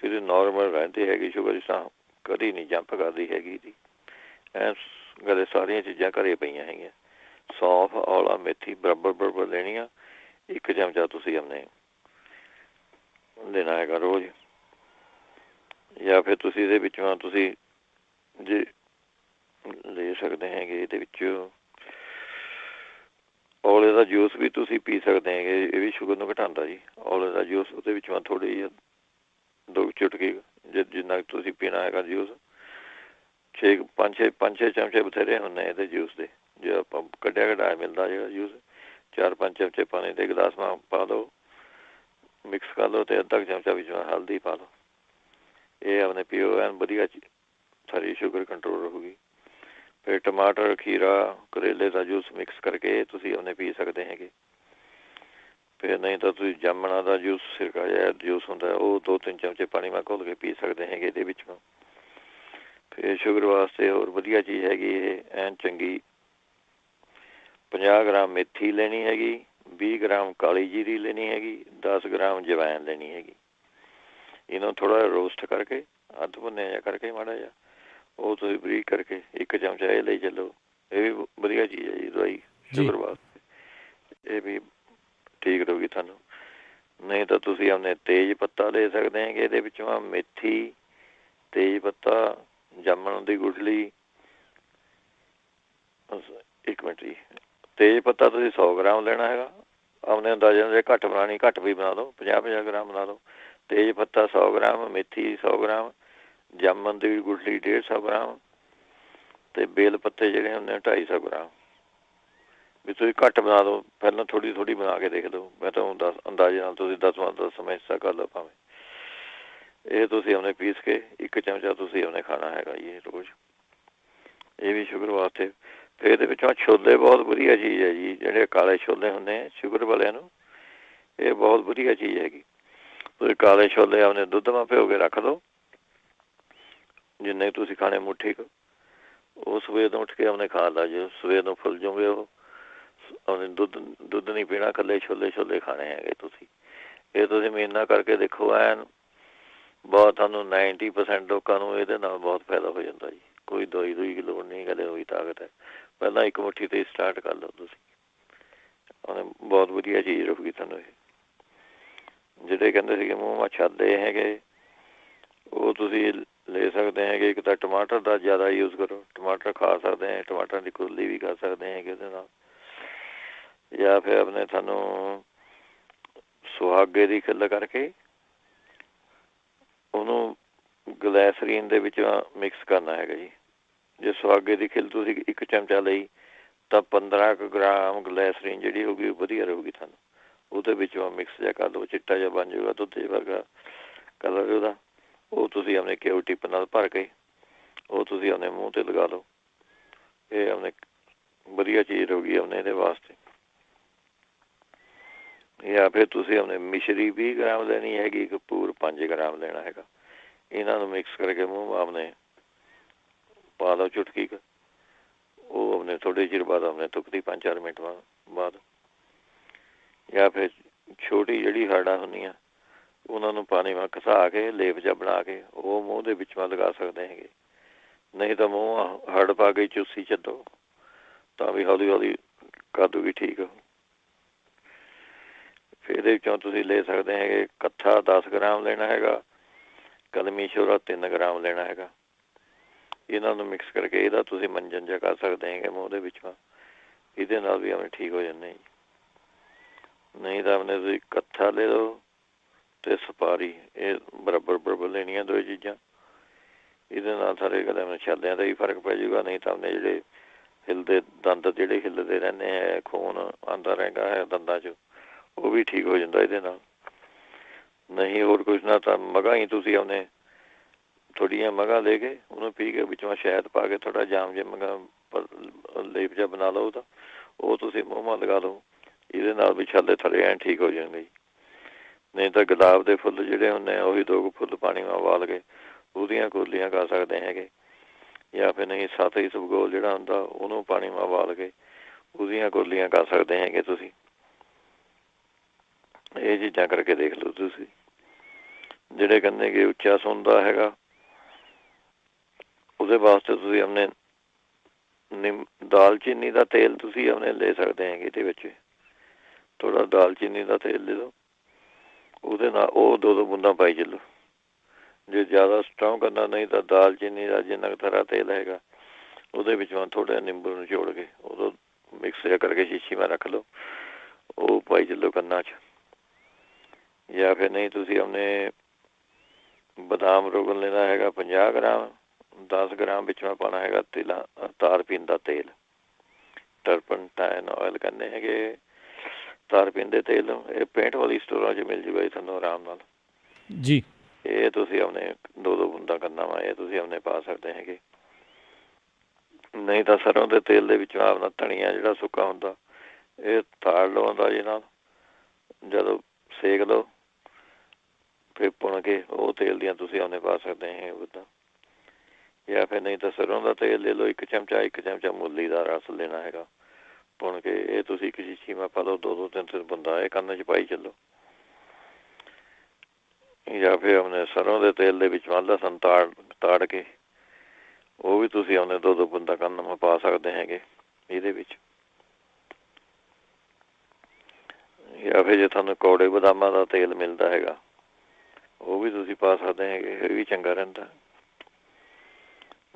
ਫਿਰ ਨੋਰਮਲ ਰਹਿੰਦੀ ਹੈਗੀ ਸ਼ੂਗਰ, ਜਿਸ ਤਰ੍ਹਾਂ ਕਦੀ ਨਹੀਂ ਜੰਪ ਕਰਦੀ ਹੈਗੀ ਜੀ। ਗਲੇ ਸਾਰੀਆਂ ਚੀਜ਼ਾਂ ਘਰੇ ਪਈਆਂ ਹੈਗੀਆਂ। ਸੌਂਫ, ਔਲਾ, ਮੇਥੀ ਬਰਾਬਰ ਲੈਣੀਆਂ। 1 ਚਮਚਾ ਤੁਸੀਂ ਆਪਣੇ ਲੈਣਾ ਹੈਗਾ ਰੋਜ਼। ਜਾਂ ਫਿਰ ਤੁਸੀਂ ਇਹਦੇ ਵਿੱਚੋਂ ਤੁਸੀਂ ਜੇ ਲੈ ਸਕਦੇ ਹੈਗੇ ਇਹਦੇ ਵਿੱਚ ਔਲੇ ਦਾ ਜੂਸ ਵੀ ਤੁਸੀਂ ਪੀ ਸਕਦੇ ਹੈਗੇ। ਇਹ ਵੀ ਸ਼ੂਗਰ ਨੂੰ ਘਟਾਉਂਦਾ ਜੀ ਔਲੇ ਦਾ ਜੂਸ। ਉਹਦੇ ਵਿੱਚ ਮੈਂ ਥੋੜ੍ਹੀ ਜਿਹੀ 2 ਚੁਟਕੀ ਜਿੰਨਾ ਤੁਸੀਂ ਪੀਣਾ ਹੈਗਾ ਜੂਸ, 5-6 ਚਮਚੇ ਬਥੇਰੇ ਹੁੰਦੇ ਇਹਦੇ ਜੂਸ ਦੇ। ਜੇ ਆਪਾਂ ਕੱਢਿਆ ਮਿਲਦਾ ਜਿਹੜਾ ਜੂਸ, 4-5 ਚਮਚੇ ਪਾਣੀ ਦੇ ਗਲਾਸ ਨਾਲ ਪਾ ਦਿਓ, ਮਿਕਸ ਕਰ ਲਓ, ਅਤੇ ਅੱਧਾ ਚਮਚਾ ਵਿੱਚ ਹਲਦੀ ਪਾ ਲਓ। ਇਹ ਆਪਣੇ ਪੀਓ, ਐਨ ਵਧੀਆ ਸਾਰੀ ਸ਼ੂਗਰ ਕੰਟਰੋਲ ਰਹੂਗੀ। ਫਿਰ ਟਮਾਟਰ, ਖੀਰਾ, ਕਰੇਲੇ ਦਾ ਜੂਸ ਮਿਕਸ ਕਰਕੇ ਤੁਸੀਂ ਆਪਣੇ ਪੀ ਸਕਦੇ ਹੈਗੇ। ਫਿਰ ਨਹੀਂ ਤਾਂ ਤੁਸੀਂ ਜਾਮਣਾ ਦਾ ਜੂਸ, ਸਿਰਕਾ ਜਿਹਾ ਜੂਸ ਹੁੰਦਾ, ਉਹ 2-3 ਚਮਚੇ ਪਾਣੀ ਨਾਲ ਘੋਲ ਕੇ ਪੀ ਸਕਦੇ ਹੈਗੇ ਇਹਦੇ ਵਿੱਚੋਂ। ਫਿਰ ਸ਼ੂਗਰ ਵਾਸਤੇ ਹੋਰ ਵਧੀਆ ਚੀਜ਼ ਹੈਗੀ ਇਹ ਐਨ ਚੰਗੀ। 50 ਗ੍ਰਾਮ ਮੇਥੀ ਲੈਣੀ ਹੈਗੀ, 20 ਗ੍ਰਾਮ ਕਾਲੀ ਜੀਰੀ ਲੈਣੀ ਹੈਗੀ, 10 ਗ੍ਰਾਮ ਜਵੈਣ ਲੈਣੀ ਹੈਗੀ। ਇਹਨੂੰ ਥੋੜ੍ਹਾ ਜਿਹਾ ਰੋਸਟ ਕਰਕੇ, ਅੱਧ ਭੁੰਨਿਆ ਜਿਹਾ ਕਰਕੇ ਮਾੜਾ ਜਿਹਾ, ਉਹ ਤੁਸੀਂ ਬਰੀਕ ਕਰਕੇ 1 ਚਮਚਾ ਇਹ ਲਈ ਚੱਲੋ। ਇਹ ਵੀ ਵਧੀਆ ਚੀਜ਼ ਹੈ ਜੀ ਦਵਾਈ ਸ਼ੂਗਰ ਵਾਸਤੇ। ਇਹ ਵੀ ਠੀਕ ਰਹੂਗੀ ਤੁਹਾਨੂੰ। ਨਹੀਂ ਤਾਂ ਤੁਸੀਂ ਆਪਣੇ ਤੇਜ ਪੱਤਾ ਲੈ ਸਕਦੇ ਹੈਗੇ। ਇਹਦੇ ਵਿੱਚੋਂ ਮੇਥੀ, ਤੇਜ ਪੱਤਾ, ਜਾਮਣ ਦੀ ਗੁਠਲੀ, ਇੱਕ ਮਿੰਟ ਜੀ, ਤੇਜ ਪੱਤਾ ਤੁਸੀਂ 100 ਗ੍ਰਾਮ ਲੈਣਾ ਹੈਗਾ। ਆਪਣੇ ਅੰਦਾਜ਼ੇ ਨਾਲ ਜੇ ਘੱਟ ਬਣਾਉਣੀ ਘੱਟ ਵੀ ਬਣਾ ਲਓ, 50-50 ਗ੍ਰਾਮ ਬਣਾ ਲਓ। ਤੇਜ ਪੱਤਾ 100 ਗ੍ਰਾਮ, ਮੇਥੀ 100 ਗ੍ਰਾਮ, ਜਾਮਣ ਦੀ ਗੁਠਲੀ 150 ਗ੍ਰਾਮ ਅਤੇ ਬੇਲ ਪੱਤੇ ਜਿਹੜੇ ਹੁੰਦੇ 250 ਗ੍ਰਾਮ। ਵੀ ਤੁਸੀਂ ਘੱਟ ਬਣਾ ਲਓ, ਪਹਿਲਾਂ ਥੋੜ੍ਹੀ ਥੋੜ੍ਹੀ ਬਣਾ ਕੇ ਦੇਖ ਲਓ। ਮੈਂ ਤੁਹਾਨੂੰ ਅੰਦਾਜ਼ੇ ਨਾਲ ਤੁਸੀਂ 10ਵਾਂ ਹਿੱਸਾ ਕਰ ਲਓ ਭਾਵੇਂ। ਇਹ ਤੁਸੀਂ ਆਪਣੇ ਪੀਸ ਕੇ 1 ਚਮਚਾ ਤੁਸੀਂ ਆਪਣੇ ਖਾਣਾ ਹੈਗਾ ਜੀ ਰੋਜ਼। ਇਹ ਵੀ ਸ਼ੂਗਰ ਵਾਸਤੇ। ਫਿਰ ਇਹਦੇ ਵਿੱਚੋਂ ਛੋਲੇ ਬਹੁਤ ਵਧੀਆ ਚੀਜ਼ ਹੈ ਜੀ, ਜਿਹੜੇ ਕਾਲੇ ਛੋਲੇ ਹੁੰਦੇ ਆ ਸ਼ੂਗਰ ਵਾਲਿਆਂ ਨੂੰ, ਇਹ ਬਹੁਤ ਵਧੀਆ ਚੀਜ਼ ਹੈਗੀ। ਤੁਸੀਂ ਕਾਲੇ ਛੋਲੇ ਆਪਣੇ ਦੁੱਧ ਨਾਲ ਭਿਓ ਕੇ ਰੱਖ ਲਓ, ਜਿੰਨੇ ਤੁਸੀਂ ਖਾਣੇ ਮੁੱਠੀ ਕੁ, ਉਹ ਸਵੇਰ ਨੂੰ ਉੱਠ ਕੇ ਆਪਣੇ ਖਾ ਲਾ ਜੀ। ਸਵੇਰ ਨੂੰ ਫੁੱਲ ਜਾਓਗੇ ਉਹ। ਆਪਣੇ ਦੁੱਧ ਨਹੀਂ ਪੀਣਾ, ਇਕੱਲੇ ਛੋਲੇ ਖਾਣੇ ਹੈਗੇ ਤੁਸੀਂ। ਇਹ ਤੁਸੀਂ ਮਹੀਨਾ ਕਰਕੇ ਦੇਖੋ, ਐਨ ਬਹੁਤ ਤੁਹਾਨੂੰ 90% ਲੋਕਾਂ ਨੂੰ ਇਹਦੇ ਨਾਲ ਬਹੁਤ ਫਾਇਦਾ ਹੋ ਜਾਂਦਾ ਜੀ। ਕੋਈ ਦਵਾਈ ਦੀ ਲੋੜ ਨਹੀਂ, ਕਦੇ ਹੋਈ ਤਾਕਤ ਹੈ। ਪਹਿਲਾਂ ਇੱਕ ਮੁੱਠੀ ਤੇ ਸਟਾਰਟ ਕਰ ਲਓ ਤੁਸੀਂ, ਬਹੁਤ ਵਧੀਆ ਚੀਜ਼ ਰਹੂਗੀ ਤੁਹਾਨੂੰ ਇਹ। ਜਿਹੜੇ ਕਹਿੰਦੇ ਸੀਗੇ ਮੂੰਹ ਮਾ ਛਾਲੇ ਹੈਗੇ, ਉਹ ਤੁਸੀਂ ਲੈ ਸਕਦੇ ਹੈਗੇ। ਇੱਕ ਤਾਂ ਟਮਾਟਰ ਦਾ ਜ਼ਿਆਦਾ ਯੂਜ਼ ਕਰੋ, ਟਮਾਟਰ ਖਾ ਸਕਦੇ ਹੈ, ਟਮਾਟਰ ਦੀ ਕੁਰਲੀ ਵੀ ਕਰ ਸਕਦੇ ਹੈਗੇ ਉਹਦੇ ਨਾਲ। ਜਾਂ ਫਿਰ ਆਪਣੇ ਤੁਹਾਨੂੰ ਸੁਹਾਗੇ ਦੀ ਖਿੱਲ ਕਰਕੇ ਉਹਨੂੰ ਗਲੈਸਰੀਨ ਦੇ ਵਿੱਚ ਮਿਕਸ ਕਰਨਾ ਹੈਗਾ ਜੀ। ਜੇ ਸੁਹਾਗੇ ਦੀ ਖਿੱਲ ਤੁਸੀਂ 1 ਚਮਚਾ ਲਈ ਤਾਂ 15 ਕੁ ਗ੍ਰਾਮ ਗਲੈਸਰੀਨ ਜਿਹੜੀ ਹੋਊਗੀ ਵਧੀਆ ਰਹੂਗੀ ਤੁਹਾਨੂੰ। ਉਹਦੇ ਵਿੱਚ ਮਿਕਸ ਜਿਹਾ ਕਰ ਲਓ, ਚਿੱਟਾ ਜਿਹਾ ਬਣ ਜਾਊਗਾ ਦੁੱਧ ਵਰਗਾ ਕਲਰ ਉਹਦਾ। ਉਹ ਤੁਸੀਂ ਆਪਣੇ ਘਿਓ ਟਿਪ ਨਾਲ ਭਰ ਕੇ ਉਹ ਤੁਸੀਂ ਆਪਣੇ ਮੂੰਹ 'ਤੇ ਲਗਾ ਲਓ। ਇਹ ਆਪਣੇ ਵਧੀਆ ਚੀਜ਼ ਰਹੂਗੀ ਆਪਣੇ ਇਹਦੇ ਵਾਸਤੇ। ਜਾਂ ਫਿਰ ਤੁਸੀਂ ਆਪਣੇ ਮਿਸ਼ਰੀ 20 ਗ੍ਰਾਮ ਲੈਣੀ ਹੈਗੀ, ਕਪੂਰ 5 ਗ੍ਰਾਮ ਲੈਣਾ ਹੈਗਾ। ਇਹਨਾਂ ਨੂੰ ਮਿਕਸ ਕਰਕੇ ਮੂੰਹ ਆਪਣੇ ਪਾ ਲਓ ਚੁਟਕੀ ਕੁ। ਉਹ ਆਪਣੇ ਥੋੜ੍ਹੇ ਚਿਰ ਬਾਅਦ ਆਪਣੇ ਤੁੱਕਦੀ 5-4 ਮਿੰਟ ਬਾਅਦ। ਜਾਂ ਫਿਰ ਛੋਟੀ ਜਿਹੜੀ ਹਾੜਾਂ ਹੁੰਦੀਆਂ ਉਹਨਾਂ ਨੂੰ ਪਾਣੀ ਨਾਲ ਘਸਾ ਕੇ ਲੇਪ ਜਿਹਾ ਬਣਾ ਕੇ ਉਹ ਮੂੰਹ ਦੇ ਵਿੱਚ ਲਗਾ ਸਕਦੇ ਹੈਗੇ। ਨਹੀਂ ਤਾਂ ਮੂੰਹ ਹੜ ਪਾ ਕੇ ਚੂਸੀ ਚੱਲੋ ਤਾਂ ਵੀ ਹੌਲੀ ਹੌਲੀ ਕਰ ਦੂਗੀ ਠੀਕ। ਫਿਰ ਇਹਦੇ ਵਿੱਚੋਂ ਤੁਸੀਂ ਲੈ ਸਕਦੇ ਹੈਗੇ ਕੱਥਾ 10 ਗ੍ਰਾਮ ਲੈਣਾ ਹੈਗਾ, ਕਲਮੀ ਸ਼ੋਰਾ 3 ਗ੍ਰਾਮ ਲੈਣਾ ਹੈਗਾ। ਇਹਨਾਂ ਨੂੰ ਮਿਕਸ ਕਰਕੇ ਇਹਦਾ ਤੁਸੀਂ ਮੰਜਨ ਜਿਹਾ ਕਰ ਸਕਦੇ ਹੈਗੇ ਮੂੰਹ ਦੇ ਵਿੱਚੋਂ। ਇਹਦੇ ਨਾਲ ਵੀ ਆਪਣੇ ਠੀਕ ਹੋ ਜਾਂਦੇ ਜੀ। ਨਹੀਂ ਤਾਂ ਆਪਣੇ ਤੁਸੀਂ ਕੱਥਾ ਲੈ ਲਓ ਅਤੇ ਸੁਪਾਰੀ, ਇਹ ਬਰਾਬਰ ਲੈਣੀਆਂ ਦੋ ਚੀਜ਼ਾਂ। ਇਹਦੇ ਨਾਲ ਸਾਰੇ ਗਲੇ ਵਿੱਚ ਛਾਲਿਆਂ ਦਾ ਵੀ ਫਰਕ ਪੈ ਜਾਊਗਾ। ਨਹੀਂ ਤਾਂ ਆਪਣੇ ਜਿਹੜੇ ਹਿੱਲਦੇ ਦੰਦ ਜਿਹੜੇ ਹਿੱਲਦੇ ਰਹਿੰਦੇ ਹੈ, ਖੂਨ ਆਉਂਦਾ ਰਹਿੰਦਾ ਹੈ ਦੰਦਾਂ 'ਚ, ਉਹ ਵੀ ਠੀਕ ਹੋ ਜਾਂਦਾ ਇਹਦੇ ਨਾਲ। ਨਹੀਂ ਹੋਰ ਕੁਛ ਨਾ ਤਾਂ ਮਗਾਂ ਹੀ ਤੁਸੀਂ ਆਪਣੇ ਥੋੜ੍ਹੀਆਂ ਮਗਾਂ ਲੈ ਕੇ ਉਹਨੂੰ ਪੀ ਕੇ ਵਿੱਚੋਂ ਸ਼ਹਿਦ ਪਾ ਕੇ ਥੋੜ੍ਹਾ ਜਾਮ ਜਿਹਾ ਮਗਾਂ ਲੇਪ ਜਿਹਾ ਬਣਾ ਲਓ ਉਹਦਾ, ਉਹ ਤੁਸੀਂ ਮੂੰਹ ਮਾ ਲਗਾ ਲਓ। ਇਹਦੇ ਨਾਲ ਵੀ ਛਾਲੇ ਥੱਲੇ ਐਂ ਠੀਕ ਹੋ ਜਾਣਗੇ ਜੀ। ਨਹੀਂ ਤਾਂ ਗੁਲਾਬ ਦੇ ਫੁੱਲ ਜਿਹੜੇ ਹੁੰਦੇ ਆ ਉਹੀ 2 ਫੁੱਲ ਪਾਣੀ ਨਾਲ ਉਬਾਲ ਕੇ ਉਹਦੀਆਂ ਕੁਰਲੀਆਂ ਕਰ ਸਕਦੇ ਹੈਗੇ। ਜਾਂ ਫਿਰ ਨਹੀਂ ਸੱਤ ਇਸਬਗੋਲ ਜਿਹੜਾ ਹੁੰਦਾ ਉਹਨੂੰ ਪਾਣੀ ਨਾਲ ਉਬਾਲ ਕੇ ਉਹਦੀਆਂ ਕੁਰਲੀਆਂ ਕਰ ਸਕਦੇ ਹੈਗੇ ਤੁਸੀਂ। ਇਹ ਚੀਜ਼ਾਂ ਕਰਕੇ ਦੇਖ ਲਓ ਤੁਸੀਂ। ਜਿਹੜੇ ਕਹਿੰਦੇ ਕਿ ਉੱਚਾ ਸੁਣਦਾ ਹੈਗਾ ਉਹਦੇ ਵਾਸਤੇ ਤੁਸੀਂ ਆਪਣੇ ਦਾਲਚੀਨੀ ਦਾ ਤੇਲ ਤੁਸੀਂ ਆਪਣੇ ਲੈ ਸਕਦੇ ਹੈਗੇ। ਇਹਦੇ ਵਿੱਚ ਥੋੜ੍ਹਾ ਦਾਲਚੀਨੀ ਦਾ ਤੇਲ ਲੈ ਲਓ, ਉਹਦੇ ਨਾਲ ਉਹ 2 ਬੂੰਦਾਂ ਪਾਈ ਚੱਲੋ। ਜੇ ਜ਼ਿਆਦਾ ਸਟਰੋਂਗ ਕਰਨਾ ਨਹੀਂ ਤਾਂ ਦਾਲਚੀਨੀ ਦਾ ਜਿੰਨਾ ਕੁ ਥਰਾ ਤੇਲ ਹੈਗਾ ਉਹਦੇ ਵਿੱਚੋਂ ਥੋੜ੍ਹਾ ਨਿੰਬੂ ਨੂੰ ਨਿਚੋੜ ਕੇ ਉਦੋਂ ਮਿਕਸ ਜਿਹਾ ਕਰਕੇ ਸ਼ੀਸ਼ੀ ਮੈਂ ਰੱਖ ਲਓ, ਉਹ ਪਾਈ ਚੱਲੋ ਕੰਨਾਂ 'ਚ। ਜਾਂ ਫਿਰ ਨਹੀਂ ਤੁਸੀਂ ਆਪਣੇ ਬਦਾਮ ਰੋਗਨ ਲੈਣਾ ਹੈਗਾ 50 ਗ੍ਰਾਮ, 10 ਗ੍ਰਾਮ ਵਿੱਚ ਮੈਂ ਪਾਉਣਾ ਹੈਗਾ ਤਾਰਪੀਨ ਦਾ ਤੇਲ, ਟਰਪਨਟਾਈਨ ਆਇਲ ਕਹਿੰਦੇ ਹੈਗੇ ਤਾਰਪੀਨ ਦੇ ਤੇਲ ਨੂੰ। ਇਹ ਪੇਂਟ ਵਾਲੀ ਸਟੋਰਾਂ 'ਚ ਮਿਲ ਜੂਗਾ ਜੀ ਤੁਹਾਨੂੰ ਆਰਾਮ ਨਾਲ ਜੀ। ਇਹ ਤੁਸੀਂ ਆਪਣੇ 2 ਬੂੰਦਾਂ ਕਰਨਾ ਵਾ, ਇਹ ਤੁਸੀਂ ਆਪਣੇ ਪਾ ਸਕਦੇ ਹੈਗੇ। ਨਹੀਂ ਤਾਂ ਸਰੋਂ ਦੇ ਤੇਲ ਦੇ ਵਿੱਚ ਆਪਣਾ ਧਨੀਆ ਜਿਹੜਾ ਸੁੱਕਾ ਹੁੰਦਾ ਇਹ ਤਾੜ ਲਓ ਅੰਦਾਜ਼ੇ ਨਾਲ, ਜਦੋਂ ਸੇਕ ਲਓ ਫਿਰ ਭੁਣ ਕੇ ਉਹ ਤੇਲ ਦੀਆਂ ਤੁਸੀਂ ਆਪਣੇ ਪਾ ਸਕਦੇ ਹੈ ਉੱਦਾਂ। ਜਾਂ ਫਿਰ ਨਹੀਂ ਤਾਂ ਸਰੋਂ ਦਾ ਤੇਲ ਲੈ ਲਓ 1 ਚਮਚਾ ਮੂਲੀ ਦਾ ਰਸ ਲੈਣਾ ਹੈਗਾ ਭੁਣ ਕੇ, ਇਹ ਤੁਸੀਂ ਇੱਕ ਸ਼ੀਸ਼ੀ ਮੈਂ ਪਾ ਲਓ 2-3 ਬੂੰਦਾਂ ਇਹ ਕੰਨ 'ਚ ਪਾਈ ਚੱਲੋ। ਜਾਂ ਫਿਰ ਆਪਣੇ ਸਰੋਂ ਦੇ ਤੇਲ ਦੇ ਵਿੱਚ ਲਸਣ ਤਾੜ ਕੇ ਉਹ ਵੀ ਤੁਸੀਂ ਆਪਣੇ 2 ਬੂੰਦਾਂ ਕੰਨ ਮੈਂ ਪਾ ਸਕਦੇ ਹੈਗੇ ਇਹਦੇ ਵਿੱਚ। ਜਾਂ ਫਿਰ ਜੇ ਤੁਹਾਨੂੰ ਕੌੜੇ ਬਦਾਮਾਂ ਦਾ ਤੇਲ ਮਿਲਦਾ ਹੈਗਾ ਉਹ ਵੀ ਤੁਸੀਂ ਪਾ ਸਕਦੇ ਹੈਗੇ, ਇਹ ਵੀ ਚੰਗਾ ਰਹਿੰਦਾ।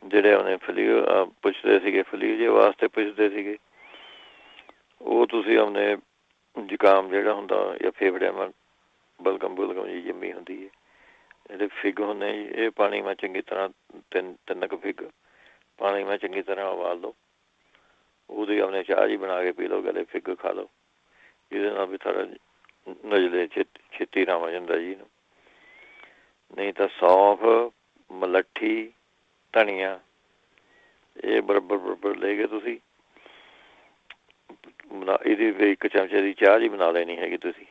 ਜਿਹੜੇ ਉਹਨੇ ਫਲੂ ਪੁੱਛਦੇ ਸੀਗੇ, ਫਲੂ ਜੇ ਵਾਸਤੇ ਪੁੱਛਦੇ ਸੀਗੇ, ਉਹ ਤੁਸੀਂ ਆਪਣੇ ਜ਼ੁਕਾਮ ਜਿਹੜਾ ਹੁੰਦਾ ਜਾਂ ਫੇਫੜਿਆਂ ਨਾਲ ਬਲਗਮ ਬੁਲਗਮ ਜੀ ਜੰਮੀ ਹੁੰਦੀ ਹੈ, ਜਿਹੜੇ ਫਿੱਗ ਹੁੰਦੇ ਜੀ, ਇਹ ਪਾਣੀ ਮੈਂ ਚੰਗੀ ਤਰ੍ਹਾਂ ਤਿੰਨ ਕੁ ਫਿੱਗ ਪਾਣੀ ਮੈਂ ਚੰਗੀ ਤਰ੍ਹਾਂ ਉਬਾਲ ਲਓ, ਉਹਦੀ ਆਪਣੇ ਚਾਹ ਜੀ ਬਣਾ ਕੇ ਪੀ ਲਓ, ਗਲੇ ਫਿੱਗ ਖਾ ਲਓ, ਇਹਦੇ ਨਾਲ ਵੀ ਥੋੜ੍ਹਾ ਨਜ਼ਲੇ ਛੇਤੀ ਆਰਾਮ ਆ ਜਾਂਦਾ ਜੀ। ਨਹੀਂ ਤਾਂ ਸੌਂਫ, ਮਲੱਠੀ, ਧਨੀਆ ਇਹ ਬਰਾਬਰ ਲੈ ਕੇ ਤੁਸੀਂ ਇਹਦੀ ਫਿਰ 1 ਚਮਚੇ ਦੀ ਚਾਹ ਜੀ ਬਣਾ ਲੈਣੀ ਹੈਗੀ ਤੁਸੀਂ।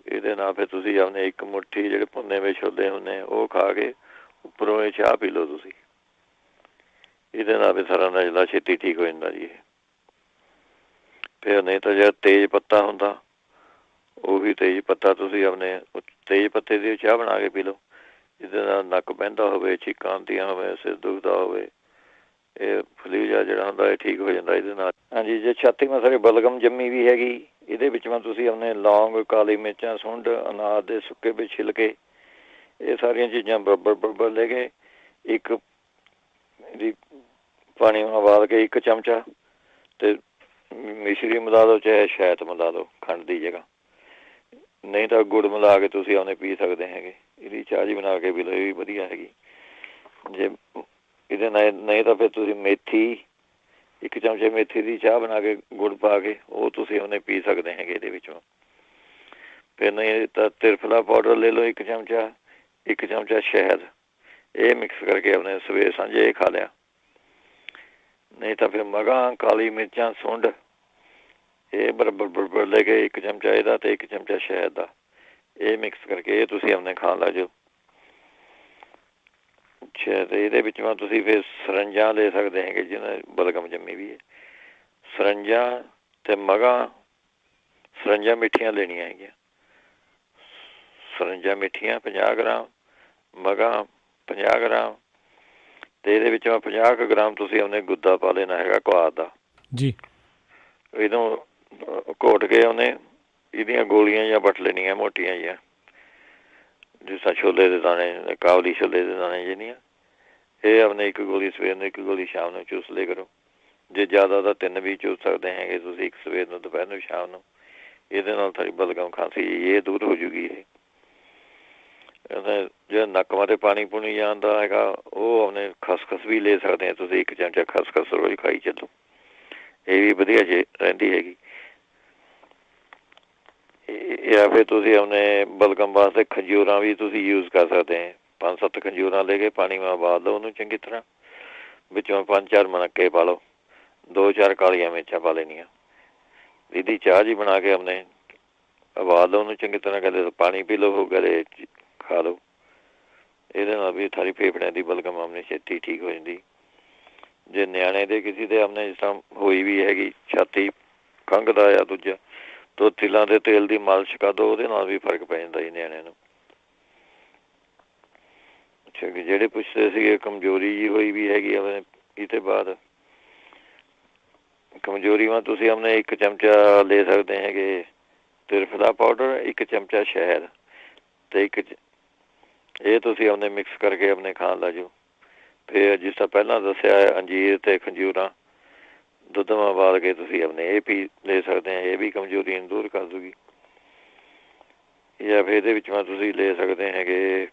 ਇਹਦੇ ਨਾਲ ਫਿਰ ਤੁਸੀਂ ਆਪਣੇ 1 ਮੁੱਠੀ ਜਿਹੜੇ ਭੁੰਨੇ ਹੋਏ ਛੋਲੇ ਹੁੰਦੇ ਉਹ ਖਾ ਕੇ ਉੱਪਰੋਂ ਇਹ ਚਾਹ ਪੀ ਲਓ ਤੁਸੀਂ। ਇਹਦੇ ਨਾਲ ਵੀ ਸਾਰਾ ਨਜ਼ਲਾ ਛੇਤੀ ਠੀਕ ਹੋ ਜਾਂਦਾ ਜੀ ਇਹ। ਫਿਰ ਨਹੀਂ ਤਾਂ ਜਿਹੜਾ ਤੇਜ਼ ਪੱਤਾ ਹੁੰਦਾ ਉਹ ਵੀ ਤੇਜ਼ ਪੱਤਾ ਤੁਸੀਂ ਆਪਣੇ ਤੇਜ਼ ਪੱਤੇ ਦੀ ਚਾਹ ਬਣਾ ਕੇ ਪੀ ਲਓ। ਜਿਹਦੇ ਨਾਲ ਨੱਕ ਬਹਿੰਦਾ ਹੋਵੇ, ਛਿੱਕਾਂ ਆਉਂਦੀਆਂ ਹੋਵੇ, ਸਿਰ ਦੁਖਦਾ ਹੋਵੇ, ਇਹ ਫਲੂਜਾ ਜਿਹੜਾ ਹੁੰਦਾ ਇਹ ਠੀਕ ਹੋ ਜਾਂਦਾ ਇਹਦੇ ਨਾਲ। ਹਾਂਜੀ, ਜੇ ਛਾਤੀ ਮਸਲੇ ਬਲਗਮ ਜੰਮੀ ਵੀ ਹੈਗੀ, ਇਹਦੇ ਵਿੱਚ ਮੈਂ ਤੁਸੀਂ ਆਪਣੇ ਲੌਂਗ, ਕਾਲੀ ਮਿਰਚਾਂ, ਸੁੰਡ, ਅਨਾਰ ਦੇ ਸੁੱਕੇ ਵਿੱਚ ਛਿਲਕੇ ਇਹ ਸਾਰੀਆਂ ਚੀਜ਼ਾਂ ਬਰਾਬਰ ਲੈ ਕੇ ਇੱਕ ਇਹਦੀ ਪਾਣੀ ਉਬਾਲ ਕੇ 1 ਚਮਚਾ ਅਤੇ ਮਿਸ਼ਰੀ ਮਿਲਾ ਦਿਓ, ਚਾਹੇ ਸ਼ਹਿਦ ਮਿਲਾ ਦਿਓ ਖੰਡ ਦੀ ਜਗ੍ਹਾ, ਨਹੀਂ ਤਾਂ ਗੁੜ ਮਿਲਾ ਕੇ ਤੁਸੀਂ ਆਪਣੇ ਪੀ ਸਕਦੇ ਹੈਗੇ। ਇਹਦੀ ਚਾਹ ਜੀ ਬਣਾ ਕੇ ਪੀ ਲਓ, ਇਹ ਵੀ ਵਧੀਆ ਹੈਗੀ। ਜੇ ਇਹਦੇ ਨਾਲ ਨਹੀਂ ਤਾਂ ਫਿਰ ਤੁਸੀਂ ਮੇਥੀ 1 ਚਮਚੇ ਮੇਥੀ ਦੀ ਚਾਹ ਬਣਾ ਕੇ ਗੁੜ ਪਾ ਕੇ ਉਹ ਤੁਸੀਂ ਉਹਨੇ ਪੀ ਸਕਦੇ ਹੈਗੇ ਇਹਦੇ ਵਿੱਚੋਂ। ਫਿਰ ਨਹੀਂ ਤਾਂ ਤਿਰਫਲਾ ਪਾਊਡਰ ਲੈ ਲਓ 1 ਚਮਚਾ, 1 ਚਮਚਾ ਸ਼ਹਿਦ, ਇਹ ਮਿਕਸ ਕਰਕੇ ਆਪਣੇ ਸਵੇਰੇ ਸਾਂਝੇ ਇਹ ਖਾ ਲਿਆ। ਨਹੀਂ ਤਾਂ ਫਿਰ ਮਗਾਂ, ਕਾਲੀ ਮਿਰਚਾਂ, ਸੁੰਡ ਇਹ ਬਰਾਬਰ ਲੈ ਕੇ 1 ਚਮਚਾ ਇਹਦਾ ਅਤੇ 1 ਚਮਚਾ ਸ਼ਹਿਦ ਦਾ ਇਹ ਮਿਕਸ ਕਰਕੇ ਇਹ ਤੁਸੀਂ ਆਪਣੇ ਖਾਣ ਲੱਗ ਜਾਓ। ਅੱਛਾ, ਅਤੇ ਇਹਦੇ ਵਿੱਚ ਤੁਸੀਂ ਫਿਰ ਸਰੰਜਾਂ ਲੈ ਸਕਦੇ ਹੈਗੇ ਜਿਹਨਾਂ ਬਲਗਮ ਜੰਮੀ ਵੀ ਹੈ। ਸਰੰਜਾਂ ਅਤੇ ਮਗਾਂ, ਸਰੰਜਾਂ ਮਿੱਠੀਆਂ ਲੈਣੀਆਂ ਹੈਗੀਆਂ, ਸਰੰਜਾਂ ਮਿੱਠੀਆਂ 50 ਗ੍ਰਾਮ, ਮਗਾਂ 50 ਗ੍ਰਾਮ, ਅਤੇ ਇਹਦੇ ਵਿੱਚ 50 ਕੁ ਗ੍ਰਾਮ ਤੁਸੀਂ ਆਪਣੇ ਗੁੱਦਾ ਪਾ ਲੈਣਾ ਹੈਗਾ ਕੁਆਰ ਦਾ ਜੀ। ਇਹਨੂੰ ਘੋਟ ਕੇ ਉਹਨੇ ਇਹਦੀਆਂ ਗੋਲੀਆਂ ਜਾਂ ਵੱਟ ਲੈਣੀਆਂ ਮੋਟੀਆਂ ਜਿਹੀਆਂ, ਜਿਸ ਤਰ੍ਹਾਂ ਛੋਲੇ ਦੇ ਦਾਣੇ, ਕਾਬਲੀ ਛੋਲੇ ਦੇ ਦਾਣੇ ਜਿਹੜੀਆਂ, ਇਹ ਆਪਣੇ 1 ਗੋਲੀ ਸਵੇਰ ਨੂੰ, 1 ਗੋਲੀ ਸ਼ਾਮ ਨੂੰ ਚੂਸ ਲਿਆ ਕਰੋ। ਜੇ ਜ਼ਿਆਦਾ ਤਾਂ 3 ਵੀ ਚੂਸ ਸਕਦੇ ਹੈਗੇ ਤੁਸੀਂ, 1 ਸਵੇਰ ਨੂੰ, ਦੁਪਹਿਰ ਨੂੰ, ਸ਼ਾਮ ਨੂੰ। ਇਹਦੇ ਨਾਲ ਤੁਹਾਡੀ ਬਲਗਮ ਖਾਂਸੀ ਇਹ ਦੂਰ ਹੋ ਜੂਗੀ। ਇਹ ਜਿਹੜਾ ਨੱਕ ਮਾਤੇ ਪਾਣੀ ਪੂਣੀ ਜਾਂਦਾ ਹੈਗਾ ਉਹ ਆਪਣੇ ਖਸਖਸ ਵੀ ਲੈ ਸਕਦੇ ਆ ਤੁਸੀਂ, 1 ਚਮਚਾ ਖਸਖਸ ਰੋਜ਼ ਖਾਈ ਚੱਲੋ, ਇਹ ਵੀ ਵਧੀਆ ਜੇ ਰਹਿੰਦੀ ਹੈਗੀ। ਜਾਂ ਫਿਰ ਤੁਸੀਂ ਆਪਣੇ ਬਲਗਮ ਵਾਸਤੇ ਖੰਜੂਰਾਂ ਵੀ ਤੁਸੀਂ ਯੂਜ਼ ਕਰ ਸਕਦੇ ਹੈ। 5-7 ਖੰਜੂਰਾਂ ਲੈ ਕੇ ਪਾਣੀ ਮੈਂ ਉਬਾਲ ਲਓ ਉਹਨੂੰ ਚੰਗੀ ਤਰ੍ਹਾਂ, ਵਿੱਚੋਂ 5-4 ਮਨੱਕੇ ਪਾ ਲਓ, 2-4 ਕਾਲੀਆਂ ਮਿਰਚਾਂ ਪਾ ਲੈਣੀਆਂ, ਇਹਦੀ ਚਾਹ ਜੀ ਬਣਾ ਕੇ ਆਪਣੇ ਉਬਾਲ ਲਓ ਉਹਨੂੰ ਚੰਗੀ ਤਰ੍ਹਾਂ, ਗਲੇ ਪਾਣੀ ਪੀ ਲਓ, ਗਲੇ ਖਾ ਲਓ। ਇਹਦੇ ਨਾਲ ਵੀ ਸਾਰੀ ਫੇਫੜਿਆਂ ਦੀ ਬਲਗਮ ਆਪਣੇ ਛੇਤੀ ਠੀਕ ਹੋ ਜਾਂਦੀ। ਜੇ ਨਿਆਣੇ ਦੇ ਕਿਸੇ ਦੇ ਆਪਣੇ ਜਿਸ ਤਰ੍ਹਾਂ ਹੋਈ ਵੀ ਹੈਗੀ ਛਾਤੀ ਖੰਘਦਾ ਜਾਂ ਦੂਜਾ, ਤੋ ਤਿਲਾਂ ਦੇ ਤੇਲ ਦੀ ਮਾਲਿਸ਼ ਕਰ ਦਿਓ, ਉਹਦੇ ਨਾਲ ਵੀ ਫਰਕ ਪੈ ਜਾਂਦਾ ਜੀ ਨਿਆਣਿਆਂ ਨੂੰ। ਅੱਛਾ, ਜਿਹੜੇ ਪੁੱਛਦੇ ਸੀਗੇ ਕਮਜ਼ੋਰੀ ਜੀ ਹੋਈ ਵੀ ਹੈਗੀ ਆਪਣੇ, ਇਹਦੇ ਬਾਅਦ ਕਮਜ਼ੋਰੀ ਮੈਂ ਤੁਸੀਂ ਆਪਣੇ 1 ਚਮਚਾ ਲੈ ਸਕਦੇ ਹੈਗੇ ਤਿਰਫਲਾ ਪਾਊਡਰ, 1 ਚਮਚਾ ਸ਼ਹਿਦ ਅਤੇ ਇਹ ਤੁਸੀਂ ਆਪਣੇ ਮਿਕਸ ਕਰਕੇ ਆਪਣੇ ਖਾਣ ਲੱਗ ਜਾਓ। ਫਿਰ ਜਿਸ ਤਰ੍ਹਾਂ ਪਹਿਲਾਂ ਦੱਸਿਆ ਅੰਜੀਰ ਅਤੇ ਖੰਜੂਰਾਂ ਦੁੱਧ ਮਾ ਉਬਾਲ ਕੇ ਤੁਸੀਂ ਆਪਣੇ ਇਹ ਪੀ ਲੈ ਸਕਦੇ ਆ, ਇਹ ਵੀ ਕਮਜ਼ੋਰੀ ਨੂੰ ਦੂਰ ਕਰ ਦੂਗੀ। ਜਾਂ ਫਿਰ ਇਹਦੇ ਵਿੱਚ ਤੁਸੀਂ ਲੈ ਸਕਦੇ ਹੈਗੇ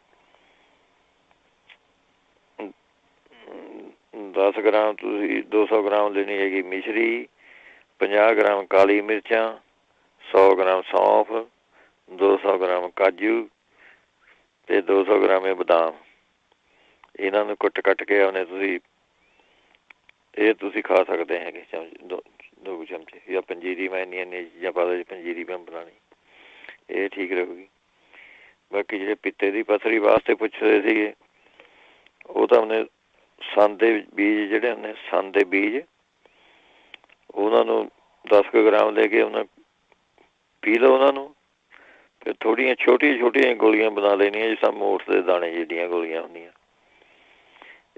10 ਗ੍ਰਾਮ ਤੁਸੀਂ 200 ਗ੍ਰਾਮ ਲੈਣੀ ਹੈਗੀ ਮਿਸ਼ਰੀ, 50 ਗ੍ਰਾਮ ਕਾਲੀ ਮਿਰਚਾਂ, 100 ਗ੍ਰਾਮ ਸੌਂਫ, 200 ਗ੍ਰਾਮ ਕਾਜੂ ਅਤੇ 200 ਗ੍ਰਾਮ ਇਹ ਬਦਾਮ। ਇਹਨਾਂ ਨੂੰ ਕੱਟ ਕੇ ਉਹਨੇ ਤੁਸੀਂ ਇਹ ਤੁਸੀਂ ਖਾ ਸਕਦੇ ਹੈਗੇ 2 ਚਮਚੇ। ਜਾਂ ਪੰਜੀਰੀ ਮੈਂ ਇੰਨੀਆਂ ਚੀਜ਼ਾਂ ਪਾ ਦਿਓ, ਪੰਜੀਰੀ ਮੈਂ ਬਣਾਉਣੀ, ਇਹ ਠੀਕ ਰਹੂਗੀ। ਬਾਕੀ ਜਿਹੜੇ ਪਿੱਤੇ ਦੀ ਪੱਥਰੀ ਵਾਸਤੇ ਪੁੱਛਦੇ ਸੀਗੇ, ਉਹ ਤਾਂ ਉਹਨੇ ਸੰਦ ਦੇ ਬੀਜ ਜਿਹੜੇ ਹੁੰਦੇ, ਸੰਦ ਦੇ ਬੀਜ, ਉਹਨਾਂ ਨੂੰ 10 ਕੁ ਗ੍ਰਾਮ ਲੈ ਕੇ ਉਹਨਾਂ ਪੀ ਲਓ ਉਹਨਾਂ ਨੂੰ, ਫਿਰ ਥੋੜ੍ਹੀਆਂ ਛੋਟੀਆਂ ਗੋਲੀਆਂ ਬਣਾ ਲੈਣੀਆਂ, ਜਿਸ ਤਰ੍ਹਾਂ ਮੋਠ ਦੇ ਦਾਣੇ ਜਿਹੜੀਆਂ ਗੋਲੀਆਂ ਹੁੰਦੀਆਂ,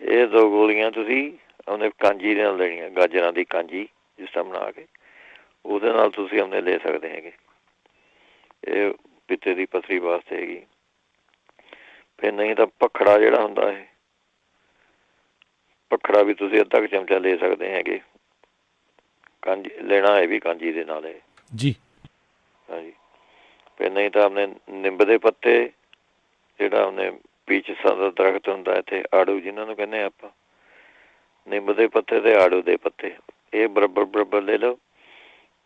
ਇਹ 2 ਗੋਲੀਆਂ ਤੁਸੀਂ ਆਪਣੇ ਕਾਂਜੀ ਦੇ ਨਾਲ ਲੈਣੀਆਂ, ਗਾਜਰਾਂ ਦੀ ਕਾਂਜੀ ਜਿਸ ਤਰ੍ਹਾਂ ਬਣਾ ਕੇ, ਉਹਦੇ ਨਾਲ ਤੁਸੀਂ ਆਪਣੇ ਲੈ ਸਕਦੇ ਹੈਗੇ। ਇਹ ਪਿੱਤੇ ਦੀ ਪੱਥਰੀ ਵਾਸਤੇ ਹੈਗੀ। ਫਿਰ ਨਹੀਂ ਤਾਂ ਭਖੜਾ ਜਿਹੜਾ ਹੁੰਦਾ ਹੈ, ਭਖੜਾ ਵੀ ਤੁਸੀਂ ਅੱਧਾ ਕੁ ਚਮਚਾ ਲੈ ਸਕਦੇ ਹੈਗੇ। ਕਾਂਜੀ ਲੈਣਾ ਹੈ ਵੀ ਕਾਂਜੀ ਦੇ ਨਾਲ ਹੈ ਜੀ। ਹਾਂਜੀ। ਫਿਰ ਨਹੀਂ ਤਾਂ ਆਪਣੇ ਨਿੰਬ ਦੇ ਪੱਤੇ, ਜਿਹੜਾ ਆਪਣੇ ਪੀਚ ਦਾ ਦਰਖਤ ਹੁੰਦਾ ਇੱਥੇ, ਆੜੂ ਜਿਹਨਾਂ ਨੂੰ ਕਹਿੰਦੇ ਆਪਾਂ, ਨਿੰਬ ਦੇ ਪੱਤੇ ਤੇ ਆੜੂ ਦੇ ਪੱਤੇ, ਇਹ ਬਰਾਬਰ ਲੈ ਲਓ।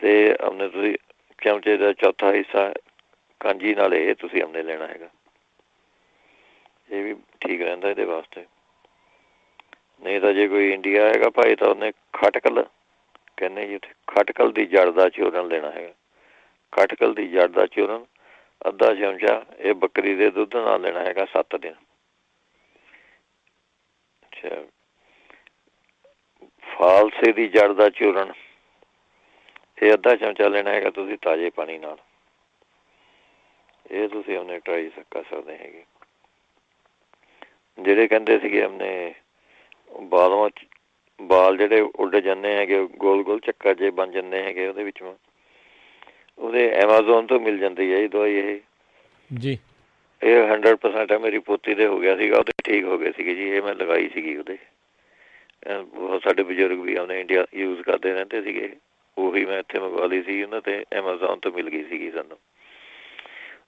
ਤੇ ਆਪਣੇ ਤੁਸੀਂ ਚਮਚੇ ਦਾ ਚੌਥਾ ਹਿੱਸਾ ਕਾਂਜੀ ਨਾਲ ਇਹ ਤੁਸੀਂ ਆਪਣੇ ਲੈਣਾ ਹੈਗਾ। ਇਹ ਵੀ ਠੀਕ ਰਹਿੰਦਾ ਇਹਦੇ ਵਾਸਤੇ। ਨਹੀਂ ਤਾਂ ਜੇ ਕੋਈ ਇੰਡੀਆ ਹੈਗਾ ਭਾਈ ਤਾਂ ਉਹਨੇ ਖਟਕਲ ਕਹਿੰਦੇ ਜੀ ਉੱਥੇ, ਖਟਕਲ ਦੀ ਜੜ ਦਾ ਚੂਰਨ ਲੈਣਾ ਹੈਗਾ। ਖਟਕਲ ਦੀ ਜੜ ਦਾ ਚੂਰਨ ਅੱਧਾ ਚਮਚਾ, ਇਹ ਬੱਕਰੀ ਦੇ ਦੁੱਧ ਨਾਲ ਲੈਣਾ ਹੈਗਾ 7 ਦਿਨ। ਅੱਛਾ। ਫਾਲਸੇ ਦੀ ਜੜ ਦਾ ਚੂਰਨ, ਇਹ ਅੱਧਾ ਚਮਚਾ ਲੈਣਾ ਹੈਗਾ ਤੁਸੀਂ ਤਾਜ਼ੇ ਪਾਣੀ ਨਾਲ। ਇਹ ਤੁਸੀਂ ਆਪਣੇ ਟਰਾਈ ਕਰ ਸਕਦੇ ਹੈਗੇ। ਜਿਹੜੇ ਕਹਿੰਦੇ ਸੀਗੇ ਆਪਣੇ ਬਾਲ ਜਿਹੜੇ ਉੱਡ ਜਾਂਦੇ ਹੈਗੇ, ਗੋਲ ਗੋਲ ਚੱਕਰ ਜੇ ਬਣ ਜਾਂਦੇ ਹੈਗੇ ਉਹਦੇ ਵਿੱਚੋਂ, ਉਹਦੇ ਐਮਾਜ਼ੋਨ ਤੋਂ ਮਿਲ ਜਾਂਦੀ ਹੈ ਇਹ ਦਵਾਈ। ਇਹ ਜੀ, ਇਹ 100% ਹੈ। ਮੇਰੀ ਪੋਤੀ ਦੇ ਹੋ ਗਿਆ ਸੀਗਾ, ਉਹਦੇ ਠੀਕ ਹੋ ਗਏ ਸੀਗੇ ਜੀ। ਇਹ ਮੈਂ ਲਗਾਈ ਸੀਗੀ ਉਹਦੇ। ਬਹੁਤ ਸਾਡੇ ਬਜ਼ੁਰਗ ਵੀ ਆਪਣੇ ਇੰਡੀਆ ਯੂਜ਼ ਕਰਦੇ ਰਹਿੰਦੇ ਸੀਗੇ। ਉਹੀ ਮੈਂ ਇੱਥੇ ਮੰਗਵਾ ਲਈ ਸੀ ਉਹਨਾਂ ਤੇ ਐਮਾਜ਼ੋਨ ਤੋਂ ਮਿਲ ਗਈ ਸੀਗੀ ਸਾਨੂੰ।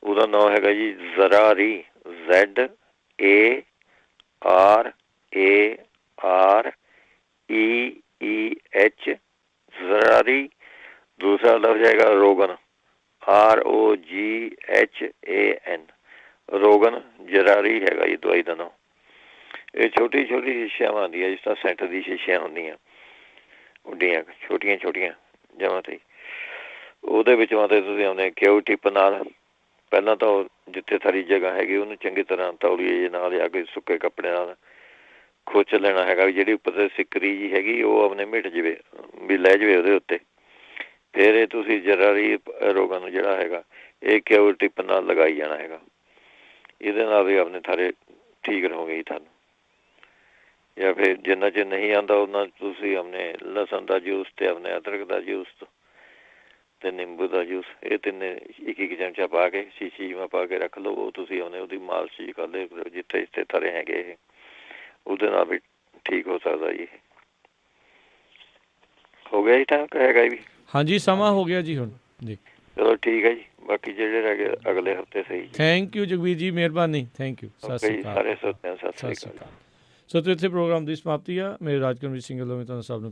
ਉਹਦਾ ਨਾਂ ਹੈਗਾ ਜੀ ਜ਼ਰਾਰੀ, ZARAREH, ਜ਼ਰਾਰੀ। ਦੂਸਰਾ ਲਫ਼ਜ਼ ਹੈਗਾ ਰੋਗਨ, ROGHAN, ਰੋਗਨ ਜਰਾਰੀ ਹੈਗਾ ਜੀ ਦਵਾਈ ਦਾ ਨਾਂ। ਇਹ ਛੋਟੀ ਛੋਟੀ ਸ਼ੀਸ਼ਿਆਂ ਆਉਂਦੀਆਂ, ਜਿਸ ਤਰ੍ਹਾਂ ਸੈਂਟ ਦੀ ਸ਼ੀਸ਼ੀਆਂ ਹੁੰਦੀਆਂ ਉੱਡੀਆਂ, ਛੋਟੀਆਂ ਛੋਟੀਆਂ ਜਮਾਂ ਤੇ। ਉਹਦੇ ਵਿੱਚੋਂ ਤੇ ਤੁਸੀਂ ਆਉਂਦੇ ਕਿਊ ਟਿਪ ਨਾਲ, ਪਹਿਲਾਂ ਤਾਂ ਜਿੱਥੇ ਸਾਰੀ ਜਗ੍ਹਾ ਹੈਗੀ ਉਹਨੂੰ ਚੰਗੀ ਤਰ੍ਹਾਂ ਤੌਲੀਏ ਨਾਲ ਜਾਂ ਕੋਈ ਸੁੱਕੇ ਕੱਪੜੇ ਨਾਲ ਖੁੱਚ ਲੈਣਾ ਹੈਗਾ ਵੀ ਜਿਹੜੀ ਉੱਪਰ ਤੇ ਸਿੱਕਰੀ ਜੀ ਹੈਗੀ ਉਹ ਆਪਣੇ ਮਿਟ ਜਾਵੇ, ਵੀ ਲੈ ਜਾਵੇ ਉਹਦੇ ਉੱਤੇ। ਫਿਰ ਇਹ ਤੁਸੀਂ ਜਰਾਰੀ ਰੋਗਾਂ ਨੂੰ ਜਿਹੜਾ ਹੈਗਾ ਇਹ ਕਿਊ ਟਿਪ ਨਾਲ ਲਗਾਈ ਜਾਣਾ ਹੈਗਾ। ਇਹਦੇ ਨਾਲ ਵੀ ਆਪਣੇ ਸਾਰੇ ਠੀਕ ਰਹੋਗੇ ਜੀ ਤੁਹਾਨੂੰ। ਜਾਂ ਫਿਰ ਜਿੰਨਾ ਚਿਰ ਨਹੀਂ ਆਉਂਦਾ ਉਹਨਾਂ ਤੁਸੀਂ ਆਪਣੇ ਲਸਣ ਦਾ ਜੂਸ ਤੇ ਆਪਣੇ ਅਦਰਕ ਦਾ ਜੂਸ ਤੇ ਨਿੰਬੂ ਦਾ ਜੂਸ, ਇਹ ਤਿੰਨੇ ਇੱਕ ਚਮਚਾ ਪਾ ਕੇ ਸ਼ੀਸ਼ੀ ਮੈਂ ਪਾ ਕੇ ਰੱਖ ਲਓ। ਉਹ ਤੁਸੀਂ ਉਹਨੇ ਉਹਦੀ ਮਾਲਸ਼ ਕਰ ਲਿਓ ਜਿੱਥੇ ਜਿੱਥੇ ਥਰੇ ਹੈਗੇ ਇਹ, ਉਹਦੇ ਨਾਲ ਵੀ ਠੀਕ ਹੋ ਸਕਦਾ ਜੀ। ਹੋ ਗਿਆ ਜੀ ਟਾਈਮ ਹੈਗਾ ਵੀ? ਹਾਂਜੀ, ਸਮਾਂ ਹੋ ਗਿਆ ਜੀ ਹੁਣ ਜੀ। ਚਲੋ ਠੀਕ ਹੈ ਜੀ। ਬਾਕੀ ਜਿਹੜੇ ਰਹਿ ਗਏ ਅਗਲੇ ਹਫ਼ਤੇ ਸਹੀ। ਥੈਂਕ ਯੂ ਜਗਵੀਰ ਜੀ, ਮਿਹਰਬਾਨੀ। Thank you. ਸਤਿ ਸ਼੍ਰੀ ਅਕਾਲ। ਸਾਰੇ ਸਰੋਤਿਆਂ ਸਤਿ ਸ਼੍ਰੀ ਅਕਾਲ। ਸੋ ਇੱਥੇ ਪ੍ਰੋਗਰਾਮ ਦੀ ਸਮਾਪਤੀ ਆ। ਮੇਰੇ ਰਾਜਕਰਮਜੀਤ ਸਿੰਘ ਵੱਲੋਂ ਤੁਹਾਨੂੰ ਸਭ ਨੂੰ